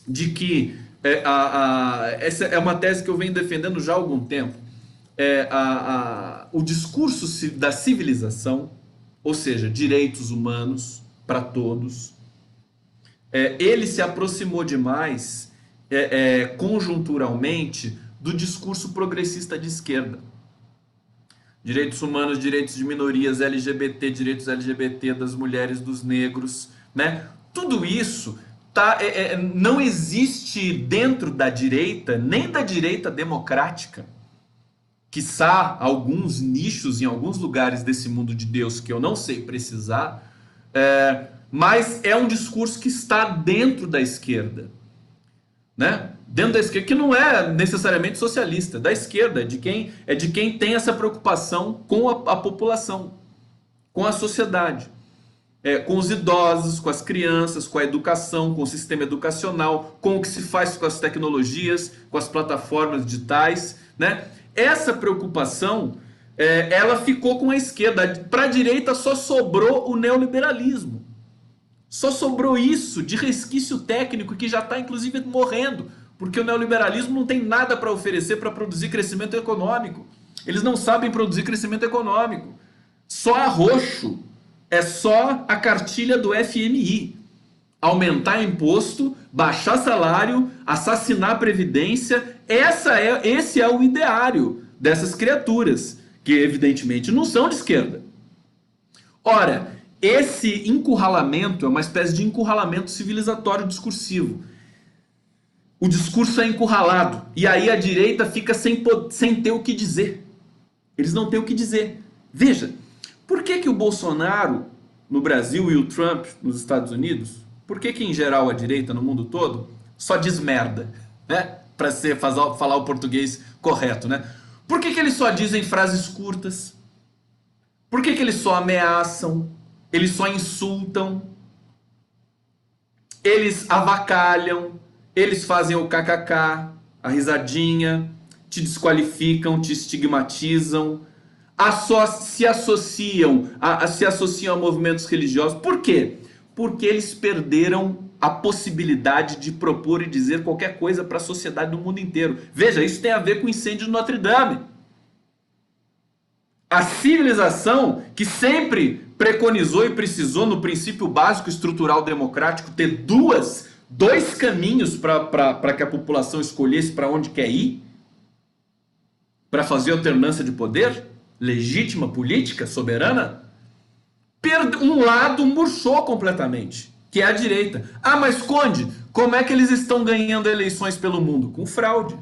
de que, essa é uma tese que eu venho defendendo já há algum tempo, o discurso da civilização, ou seja, direitos humanos para todos, ele se aproximou demais, conjunturalmente, do discurso progressista de esquerda. Direitos humanos, direitos de minorias, LGBT, direitos LGBT das mulheres, dos negros, né? Tudo isso não existe dentro da direita, nem da direita democrática, quiçá alguns nichos em alguns lugares desse mundo de Deus que eu não sei precisar, mas é um discurso que está dentro da esquerda, né? Dentro da esquerda, que não é necessariamente socialista, da esquerda, de quem tem essa preocupação com a população, com a sociedade, com os idosos, com as crianças, com a educação, com o sistema educacional, com o que se faz com as tecnologias, com as plataformas digitais, né? Essa preocupação, ela ficou com a esquerda. Para a direita só sobrou o neoliberalismo. Só sobrou isso de resquício técnico que já está inclusive morrendo, porque o neoliberalismo não tem nada para oferecer para produzir crescimento econômico. Eles não sabem produzir crescimento econômico. Só arroxo, é só a cartilha do FMI. Aumentar imposto, baixar salário, assassinar a previdência. Esse é o ideário dessas criaturas, que evidentemente não são de esquerda. Ora, esse encurralamento é uma espécie de encurralamento civilizatório discursivo. O discurso é encurralado, e aí a direita fica sem ter o que dizer. Eles não têm o que dizer. Veja, por que o Bolsonaro no Brasil e o Trump nos Estados Unidos, por que em geral a direita no mundo todo só diz merda, né? Para falar o português correto, né? Por que eles só dizem frases curtas? Por que eles só ameaçam? Eles só insultam? Eles avacalham, eles fazem o kkk, a risadinha, te desqualificam, te estigmatizam, se associam a movimentos religiosos. Por quê? Porque eles perderam a possibilidade de propor e dizer qualquer coisa para a sociedade do mundo inteiro. Veja, isso tem a ver com o incêndio de Notre Dame. A civilização que sempre preconizou e precisou, no princípio básico estrutural democrático, ter dois caminhos para que a população escolhesse para onde quer ir, para fazer alternância de poder, legítima, política, soberana, um lado murchou completamente, que é a direita. Ah, mas Conde, como é que eles estão ganhando eleições pelo mundo? Com fraude.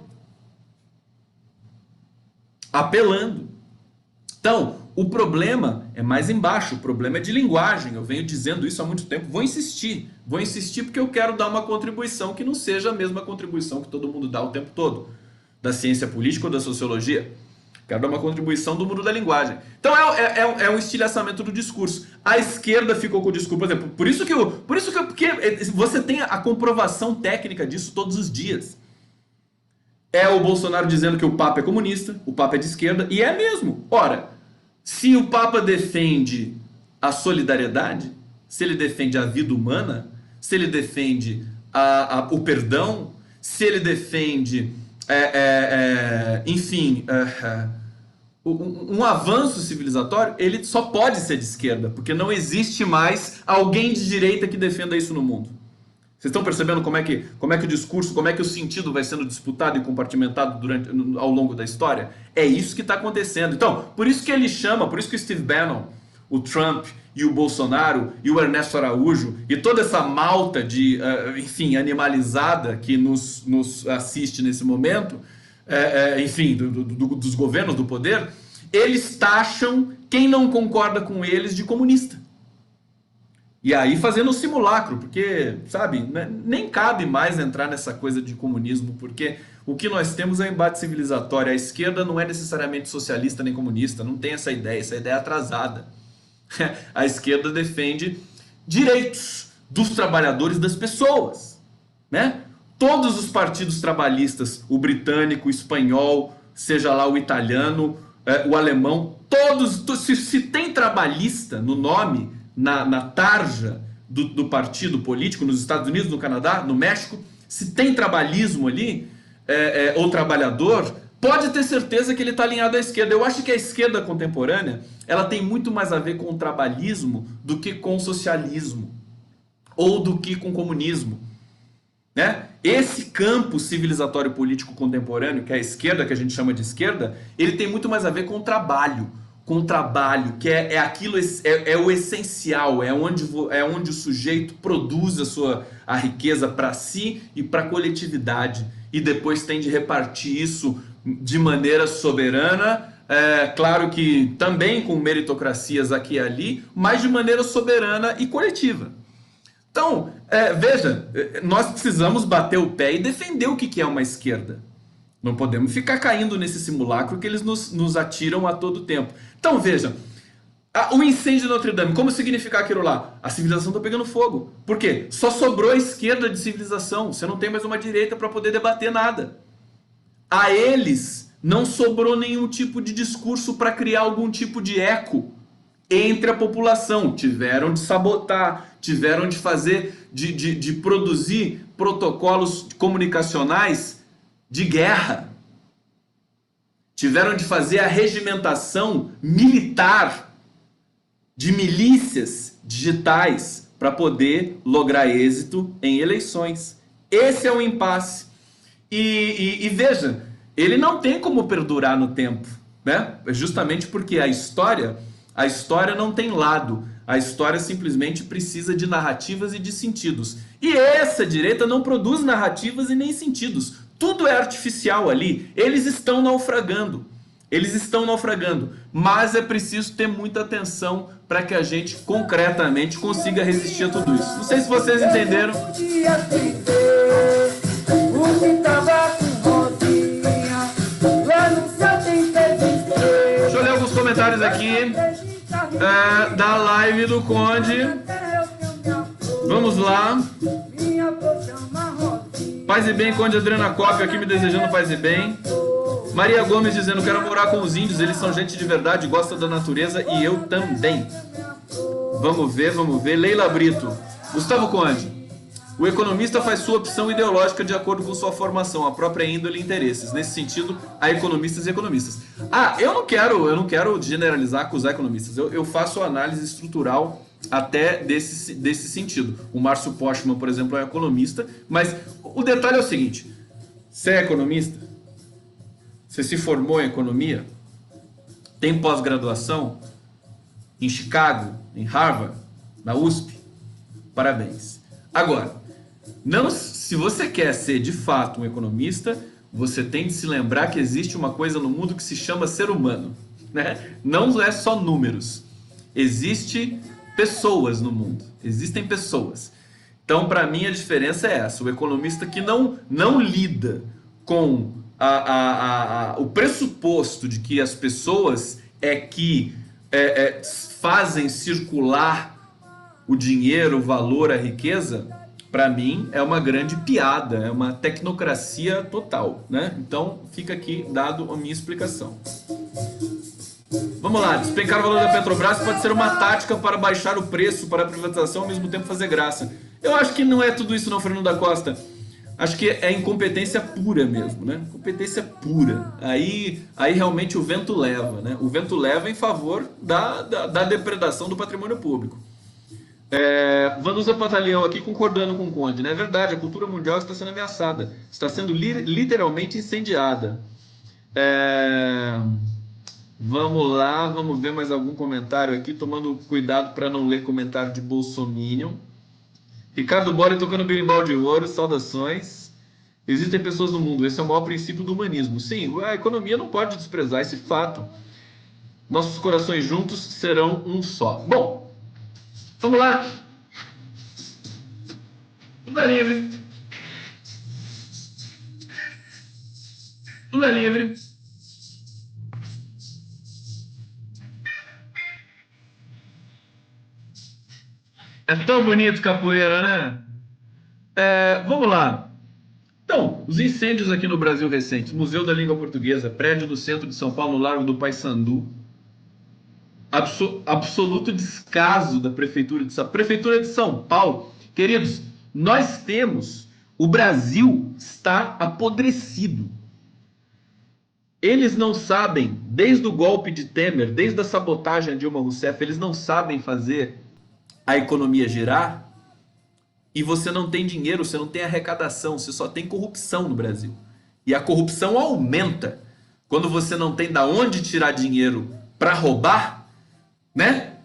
Apelando. Então, o problema é mais embaixo, o problema é de linguagem. Eu venho dizendo isso há muito tempo, vou insistir porque eu quero dar uma contribuição que não seja a mesma contribuição que todo mundo dá o tempo todo, da ciência política ou da sociologia. Quero dar uma contribuição do mundo da linguagem. Então é um estilhaçamento do discurso. A esquerda ficou com o discurso, por exemplo, porque você tem a comprovação técnica disso todos os dias. É o Bolsonaro dizendo que o Papa é comunista, o Papa é de esquerda, e é mesmo. Ora, se o Papa defende a solidariedade, se ele defende a vida humana, se ele defende o perdão, se ele defende, enfim, um avanço civilizatório, ele só pode ser de esquerda, porque não existe mais alguém de direita que defenda isso no mundo. Vocês estão percebendo como é que o discurso, como é que o sentido vai sendo disputado e compartimentado ao longo da história? É isso que está acontecendo. Então, por isso que o Steve Bannon, o Trump e o Bolsonaro e o Ernesto Araújo e toda essa malta de, enfim, animalizada que nos assiste nesse momento, enfim, dos governos do poder, eles taxam quem não concorda com eles de comunista. E aí fazendo um simulacro, porque, sabe, nem cabe mais entrar nessa coisa de comunismo, porque o que nós temos é um embate civilizatório. A esquerda não é necessariamente socialista nem comunista, não tem essa ideia é atrasada. A esquerda defende direitos dos trabalhadores, das pessoas, né? Todos os partidos trabalhistas, o britânico, o espanhol, seja lá o italiano, o alemão, todos, se tem trabalhista no nome, na tarja do partido político, nos Estados Unidos, no Canadá, no México, se tem trabalhismo ali, ou trabalhador, pode ter certeza que ele está alinhado à esquerda. Eu acho que a esquerda contemporânea, ela tem muito mais a ver com o trabalhismo do que com o socialismo, ou do que com o comunismo, né? Esse campo civilizatório político contemporâneo, que é a esquerda, que a gente chama de esquerda, ele tem muito mais a ver com o trabalho, que é o essencial, é onde o sujeito produz a riqueza para si e para a coletividade, e depois tem de repartir isso de maneira soberana, claro que também com meritocracias aqui e ali, mas de maneira soberana e coletiva. Então, veja, nós precisamos bater o pé e defender o que é uma esquerda. Não podemos ficar caindo nesse simulacro que eles nos atiram a todo tempo. Então veja, o incêndio de Notre Dame, como significar aquilo lá? A civilização está pegando fogo. Por quê? Só sobrou a esquerda de civilização. Você não tem mais uma direita para poder debater nada. A eles não sobrou nenhum tipo de discurso para criar algum tipo de eco entre a população. Tiveram de sabotar, tiveram de fazer, de produzir protocolos comunicacionais de guerra. Tiveram de fazer a regimentação militar de milícias digitais para poder lograr êxito em eleições. Esse é o impasse. E veja, ele não tem como perdurar no tempo, né? Justamente porque a história não tem lado. A história simplesmente precisa de narrativas e de sentidos. E essa direita não produz narrativas e nem sentidos. Tudo é artificial ali. Eles estão naufragando. Mas é preciso ter muita atenção para que a gente concretamente consiga resistir a tudo isso. Não sei se vocês entenderam. Deixa eu ler alguns comentários aqui da live do Conde. Vamos lá. Paz e bem, Conde Adriana Cópio aqui me desejando paz e bem. Maria Gomes dizendo, quero morar com os índios, eles são gente de verdade, gostam da natureza e eu também. Vamos ver, vamos ver. Leila Brito. Gustavo Conde. O economista faz sua opção ideológica de acordo com sua formação, a própria índole e interesses. Nesse sentido, há economistas e economistas. Eu não quero generalizar, acusar economistas. Eu faço análise estrutural até desse sentido. O Márcio Postman, por exemplo, é economista, mas o detalhe é o seguinte: você é economista? Você se formou em economia? Tem pós-graduação? Em Chicago? Em Harvard? Na USP? Parabéns. Agora, se você quer ser de fato um economista, você tem de se lembrar que existe uma coisa no mundo que se chama ser humano, né? Não é só números. Existem pessoas no mundo. Existem pessoas. Então, para mim, a diferença é essa. O economista que não lida com o pressuposto de que as pessoas fazem circular o dinheiro, o valor, a riqueza, para mim é uma grande piada, é uma tecnocracia total, né? Então fica aqui dado a minha explicação. Vamos lá, despencar o valor da Petrobras pode ser uma tática para baixar o preço para a privatização ao mesmo tempo fazer graça. Eu acho que não é tudo isso não, Fernando da Costa. Acho que é incompetência pura mesmo, né? Competência pura. Aí realmente o vento leva, né? O vento leva em favor da depredação do patrimônio público. Vanusa Pataleão aqui concordando com o Conde, né? É verdade, a cultura mundial está sendo ameaçada. Está sendo literalmente incendiada. Vamos lá, vamos ver mais algum comentário aqui, tomando cuidado para não ler comentário de Bolsominion. Ricardo Bora tocando berimbau de ouro, saudações. Existem pessoas no mundo, esse é o maior princípio do humanismo. Sim, a economia não pode desprezar esse fato. Nossos corações juntos serão um só. Bom, vamos lá. Tudo é livre. Tudo é livre. É tão bonito capoeira, né? Vamos lá. Então, os incêndios aqui no Brasil recentes. Museu da Língua Portuguesa, prédio do centro de São Paulo, no Largo do Paissandu. Absoluto descaso da Prefeitura de São Paulo. Queridos, nós temos... O Brasil está apodrecido. Eles não sabem, desde o golpe de Temer, desde a sabotagem a Dilma Rousseff, eles não sabem fazer a economia girar, e você não tem dinheiro, você não tem arrecadação, você só tem corrupção no Brasil. E a corrupção aumenta quando você não tem da onde tirar dinheiro para roubar, né?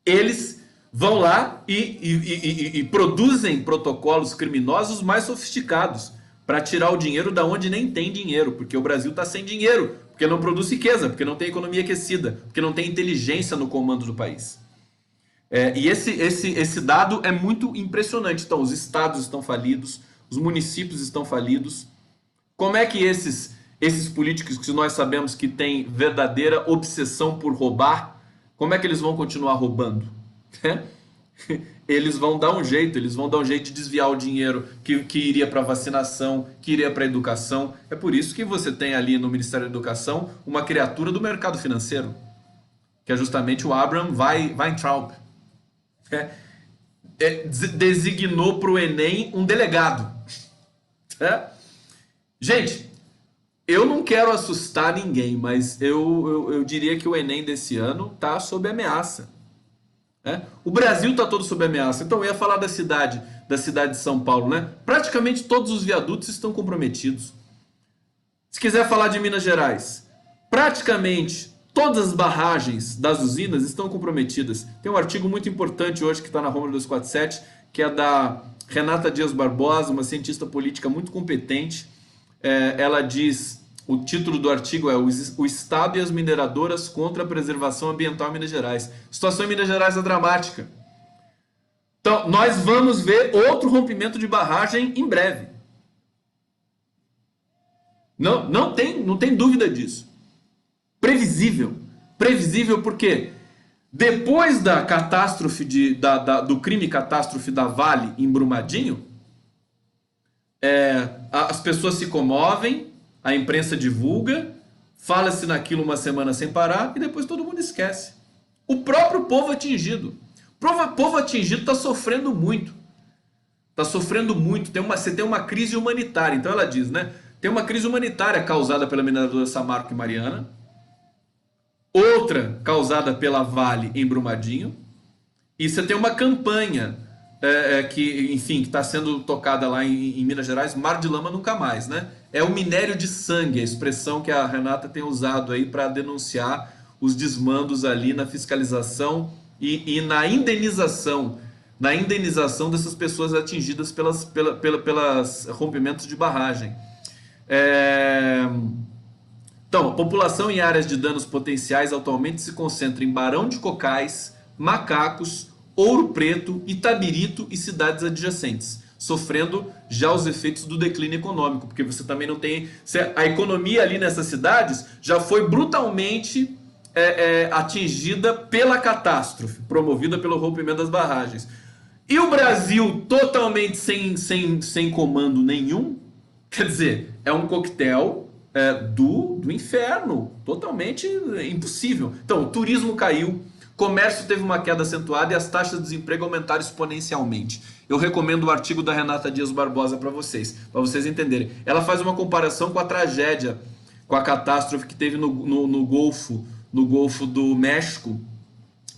Eles vão lá e produzem protocolos criminosos mais sofisticados para tirar o dinheiro da onde nem tem dinheiro, porque o Brasil está sem dinheiro, porque não produz riqueza, porque não tem economia aquecida, porque não tem inteligência no comando do país. E esse dado é muito impressionante. Então, os estados estão falidos, os municípios estão falidos. Como é que esses políticos que nós sabemos que têm verdadeira obsessão por roubar, como é que eles vão continuar roubando? Eles vão dar um jeito de desviar o dinheiro que iria para vacinação, que iria para educação. É por isso que você tem ali no Ministério da Educação uma criatura do mercado financeiro, que é justamente o Abraham Weintraub. Designou para o Enem um delegado. Gente, eu não quero assustar ninguém, mas eu diria que o Enem desse ano está sob ameaça. O Brasil está todo sob ameaça. Então eu ia falar da cidade de São Paulo, né? Praticamente todos os viadutos estão comprometidos. Se quiser falar de Minas Gerais, praticamente todas as barragens das usinas estão comprometidas. Tem um artigo muito importante hoje que está na Roma 247, que é da Renata Dias Barbosa, uma cientista política muito competente. Ela diz, o título do artigo é O Estado e as Mineradoras contra a Preservação Ambiental em Minas Gerais. A situação em Minas Gerais é dramática. Então, nós vamos ver outro rompimento de barragem em breve. Não tem dúvida disso. Previsível porque depois da catástrofe do crime catástrofe da Vale em Brumadinho, As pessoas se comovem, a imprensa divulga, fala-se naquilo uma semana sem parar e depois todo mundo esquece. O próprio povo atingido. O povo atingido está sofrendo muito. Está sofrendo muito. Você tem uma crise humanitária. Então ela diz, né? Tem uma crise humanitária causada pela mineradora Samarco e Mariana. Outra causada pela Vale em Brumadinho. E você tem uma campanha que, enfim, que está sendo tocada lá em Minas Gerais, Mar de Lama nunca mais, né? É o minério de sangue, a expressão que a Renata tem usado aí para denunciar os desmandos ali na fiscalização e na indenização dessas pessoas atingidas pelas rompimentos de barragem. Então, a população em áreas de danos potenciais atualmente se concentra em Barão de Cocais, Macacos, Ouro Preto, Itabirito e cidades adjacentes, sofrendo já os efeitos do declínio econômico, porque você também não tem... A economia ali nessas cidades já foi brutalmente atingida pela catástrofe, promovida pelo rompimento das barragens. E o Brasil totalmente sem comando nenhum, quer dizer, é um coquetel do inferno, totalmente impossível. Então, o turismo caiu, comércio teve uma queda acentuada e as taxas de desemprego aumentaram exponencialmente. Eu recomendo o artigo da Renata Dias Barbosa para vocês entenderem. Ela faz uma comparação com a tragédia, com a catástrofe que teve no Golfo do México.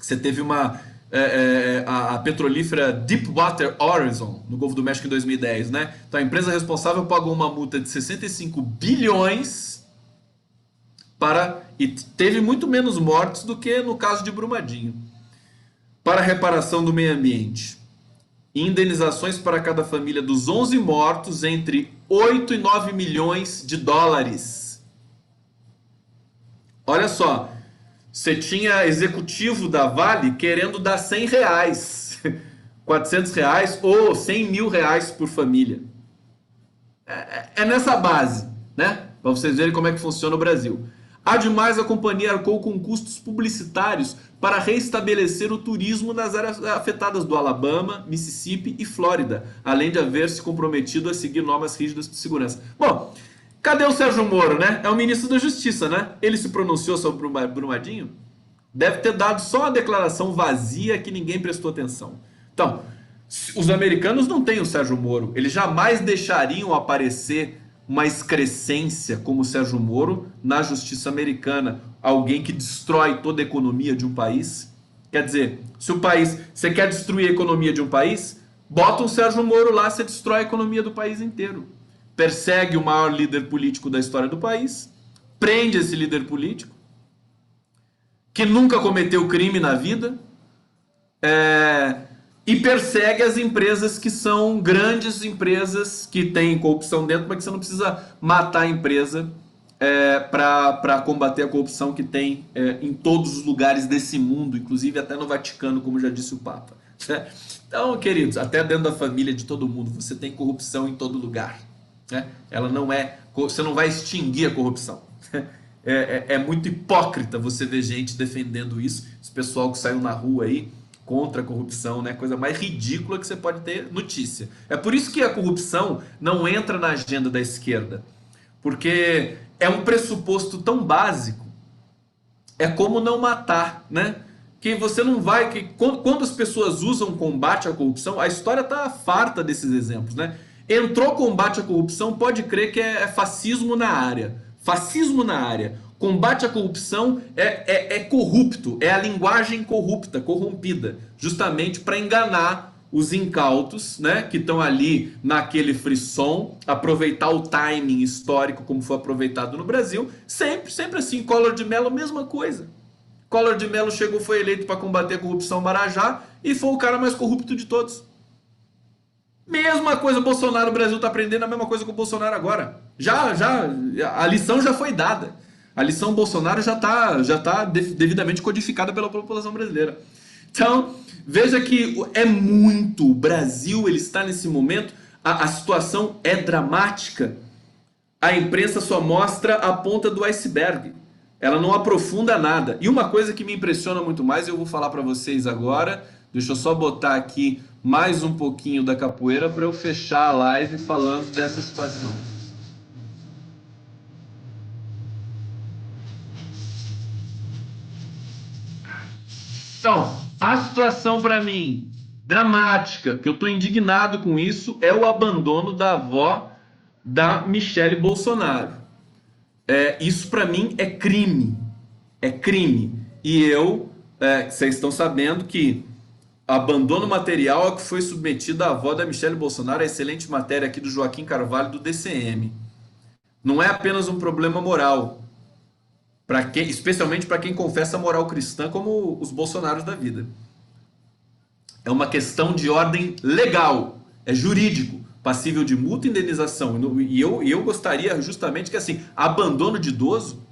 Você teve a petrolífera Deepwater Horizon no Golfo do México em 2010, né? Então a empresa responsável pagou uma multa de 65 bilhões e teve muito menos mortes do que no caso de Brumadinho. Para a reparação do meio ambiente. Indenizações para cada família dos 11 mortos entre 8 e 9 milhões de dólares. Olha só, você tinha executivo da Vale querendo dar 100 reais, 400 reais ou 100 mil reais por família. É nessa base, né? Para vocês verem como é que funciona o Brasil. Ademais, a companhia arcou com custos publicitários para restabelecer o turismo nas áreas afetadas do Alabama, Mississippi e Flórida, além de haver se comprometido a seguir normas rígidas de segurança. Bom, cadê o Sérgio Moro, né? É o ministro da Justiça, né? Ele se pronunciou sobre o Brumadinho? Deve ter dado só uma declaração vazia que ninguém prestou atenção. Então, os americanos não têm o Sérgio Moro. Eles jamais deixariam aparecer uma excrescência como o Sérgio Moro na justiça americana. Alguém que destrói toda a economia de um país. Quer dizer, se o país... Você quer destruir a economia de um país? Bota um Sérgio Moro lá, você destrói a economia do país inteiro. Persegue o maior líder político da história do país, prende esse líder político, que nunca cometeu crime na vida, e persegue as empresas que são grandes empresas que têm corrupção dentro, mas que você não precisa matar a empresa para combater a corrupção que tem em todos os lugares desse mundo, inclusive até no Vaticano, como já disse o Papa. Então, queridos, até dentro da família de todo mundo, você tem corrupção em todo lugar. Ela não você não vai extinguir a corrupção. É muito hipócrita você ver gente defendendo isso, esse pessoal que saiu na rua aí contra a corrupção, né? Coisa mais ridícula que você pode ter notícia. É por isso que a corrupção não entra na agenda da esquerda, porque é um pressuposto tão básico. É como não matar, né? Que você não vai... Quando as pessoas usam combate à corrupção, a história está farta desses exemplos, né? Entrou combate à corrupção, pode crer que é fascismo na área. Fascismo na área. Combate à corrupção é corrupto, é a linguagem corrupta, corrompida, justamente para enganar os incautos, né, que estão ali naquele frisson, aproveitar o timing histórico como foi aproveitado no Brasil, sempre assim. Collor de Mello, mesma coisa. Collor de Mello foi eleito para combater a corrupção Marajá e foi o cara mais corrupto de todos. Mesma coisa, o Bolsonaro, o Brasil está aprendendo a mesma coisa com o Bolsonaro agora. A lição já foi dada. A lição Bolsonaro já tá devidamente codificada pela população brasileira. Então, veja que o Brasil, ele está nesse momento, a situação é dramática. A imprensa só mostra a ponta do iceberg. Ela não aprofunda nada. E uma coisa que me impressiona muito mais, eu vou falar para vocês agora, deixa eu só botar aqui mais um pouquinho da capoeira para eu fechar a live falando dessa situação. Então, a situação para mim dramática, que eu estou indignado com isso, é o abandono da avó da Michele Bolsonaro. Isso para mim é crime. É crime. E vocês estão sabendo que abandono material ao que foi submetido à avó da Michele Bolsonaro, a excelente matéria aqui do Joaquim Carvalho do DCM. Não é apenas um problema moral, especialmente para quem confessa a moral cristã, como os Bolsonaros da vida. É uma questão de ordem legal, é jurídico, passível de multa e indenização. E eu gostaria justamente que, assim, abandono de idoso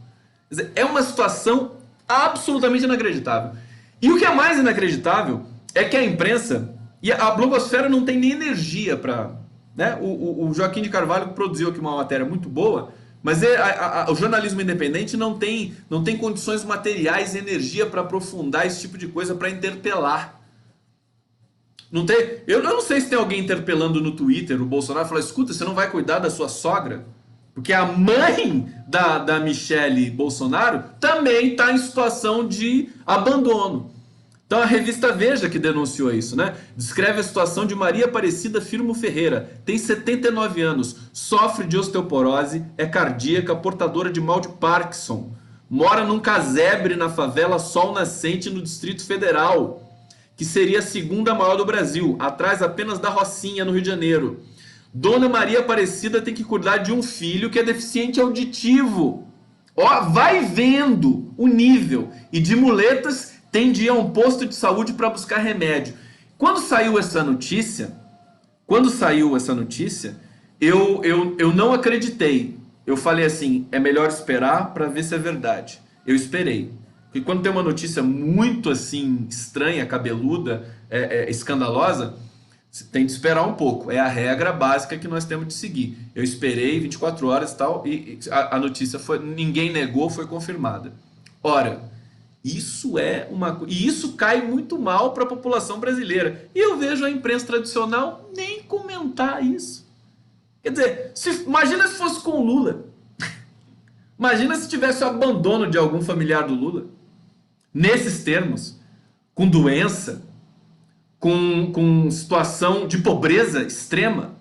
é uma situação absolutamente inacreditável. E o que é mais inacreditável é que a imprensa e a blogosfera não tem nem energia para... Né? O Joaquim de Carvalho produziu aqui uma matéria muito boa, mas o jornalismo independente não tem condições materiais e energia para aprofundar esse tipo de coisa, para interpelar. Eu não sei se tem alguém interpelando no Twitter o Bolsonaro e fala: escuta, você não vai cuidar da sua sogra? Porque a mãe da Michele Bolsonaro também está em situação de abandono. Então a revista Veja que denunciou isso, né? Descreve a situação de Maria Aparecida Firmo Ferreira. Tem 79 anos, sofre de osteoporose, é cardíaca, portadora de mal de Parkinson. Mora num casebre na favela Sol Nascente, no Distrito Federal, que seria a segunda maior do Brasil, atrás apenas da Rocinha, no Rio de Janeiro. Dona Maria Aparecida tem que cuidar de um filho que é deficiente auditivo. Ó, vai vendo o nível. E de muletas tem de ir a um posto de saúde para buscar remédio. Quando saiu essa notícia, eu não acreditei. Eu falei assim, é melhor esperar para ver se é verdade. Eu esperei. Porque quando tem uma notícia muito assim estranha, cabeluda, escandalosa, você tem de esperar um pouco. É a regra básica que nós temos de seguir. Eu esperei 24 horas e tal, e a notícia ninguém negou, foi confirmada. Ora, isso e isso cai muito mal para a população brasileira. E eu vejo a imprensa tradicional nem comentar isso. Quer dizer, imagina se fosse com o Lula. Imagina se tivesse o abandono de algum familiar do Lula. Nesses termos, com doença, com situação de pobreza extrema.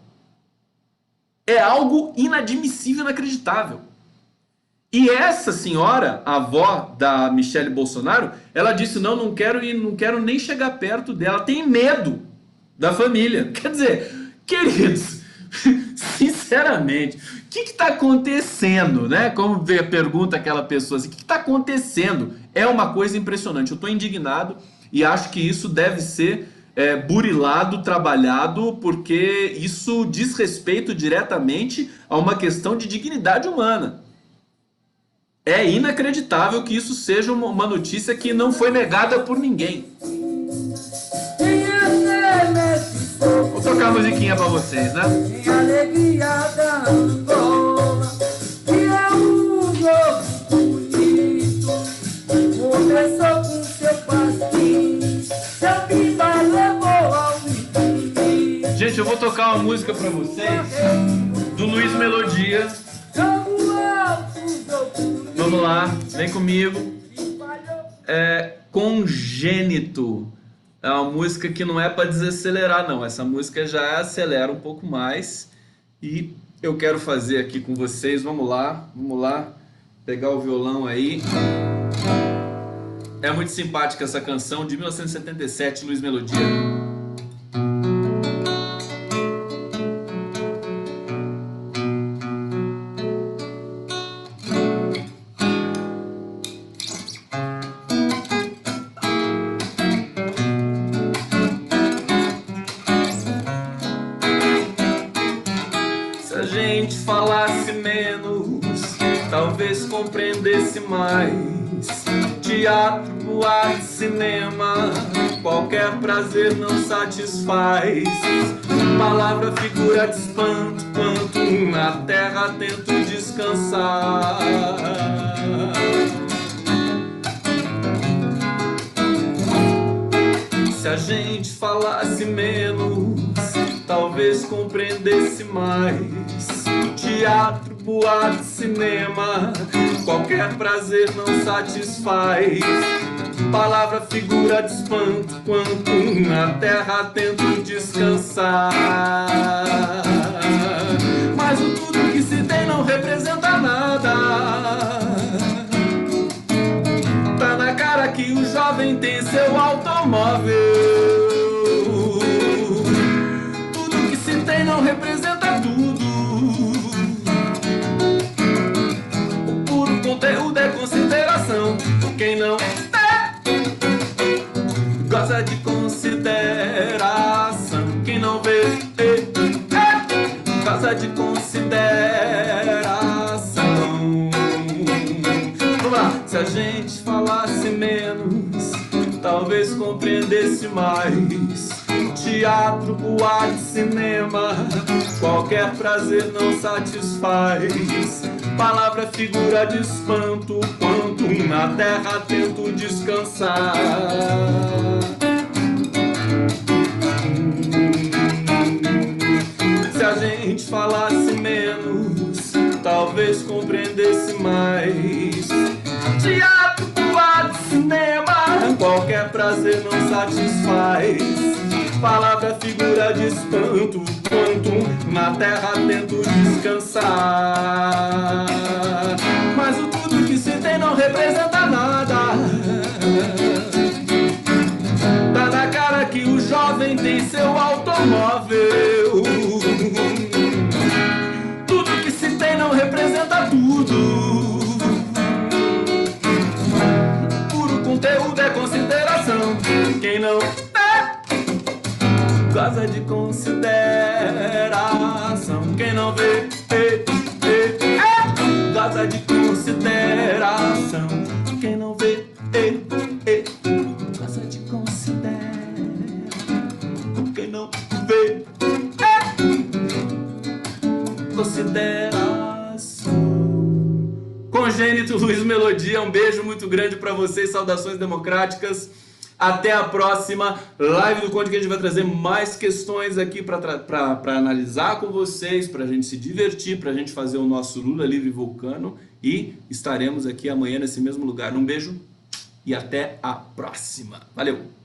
É algo inadmissível, inacreditável. E essa senhora, a avó da Michele Bolsonaro, ela disse: não quero nem chegar perto dela, tem medo da família. Quer dizer, queridos, sinceramente, o que está acontecendo, né? Como pergunta aquela pessoa assim, o que está acontecendo? É uma coisa impressionante. Eu estou indignado e acho que isso deve ser burilado, trabalhado, porque isso diz respeito diretamente a uma questão de dignidade humana. É inacreditável que isso seja uma notícia que não foi negada por ninguém. Vou tocar a musiquinha pra vocês, né? Gente, eu vou tocar uma música pra vocês do Luiz Melodia. Vamos lá, vem comigo. Congênito. É uma música que não é para desacelerar, não. Essa música já acelera um pouco mais. E eu quero fazer aqui com vocês. Vamos lá. Pegar o violão aí. É muito simpática essa canção de 1977, Luiz Melodia. Falasse menos, talvez compreendesse mais. Teatro, boate, cinema, qualquer prazer não satisfaz. Palavra, figura de espanto, quanto na terra tento descansar. Se a a gente falasse menos, talvez compreendesse mais. Teatro, boate, cinema, qualquer prazer não satisfaz. Palavra, figura de espanto, quanto na terra tento descansar. Mas o tudo que se tem não representa nada. Tá na cara que o jovem tem seu automóvel. Tudo que se tem não representa tudo. O puro conteúdo é consideração. Quem não gosta de consideração. Quem não vê, gosta de consideração. Vamos lá. Se a gente falasse menos, talvez compreendesse mais. Teatro, boate, cinema, qualquer prazer não satisfaz. Palavra, figura de espanto, quanto na terra tento descansar. Se a gente falasse menos, talvez compreendesse mais. Teatro, boate, cinema, qualquer prazer não satisfaz. Palavra, figura de espanto, quanto na terra tento descansar. Mas o tudo que se tem não representa nada. Tá na cara que o jovem tem seu automóvel. Tudo que se tem não representa tudo. Puro conteúdo é consideração. Quem não gosta de consideração. Quem não vê, gosta de consideração. Quem não vê, gosta de consideração. Quem não vê, consideração. Congênito Luiz Melodia, um beijo muito grande para vocês, saudações democráticas. Até a próxima live do Conde, que a gente vai trazer mais questões aqui para analisar com vocês, para a gente se divertir, para a gente fazer o nosso Lula Livre Vulcano, e estaremos aqui amanhã nesse mesmo lugar. Um beijo e até a próxima. Valeu!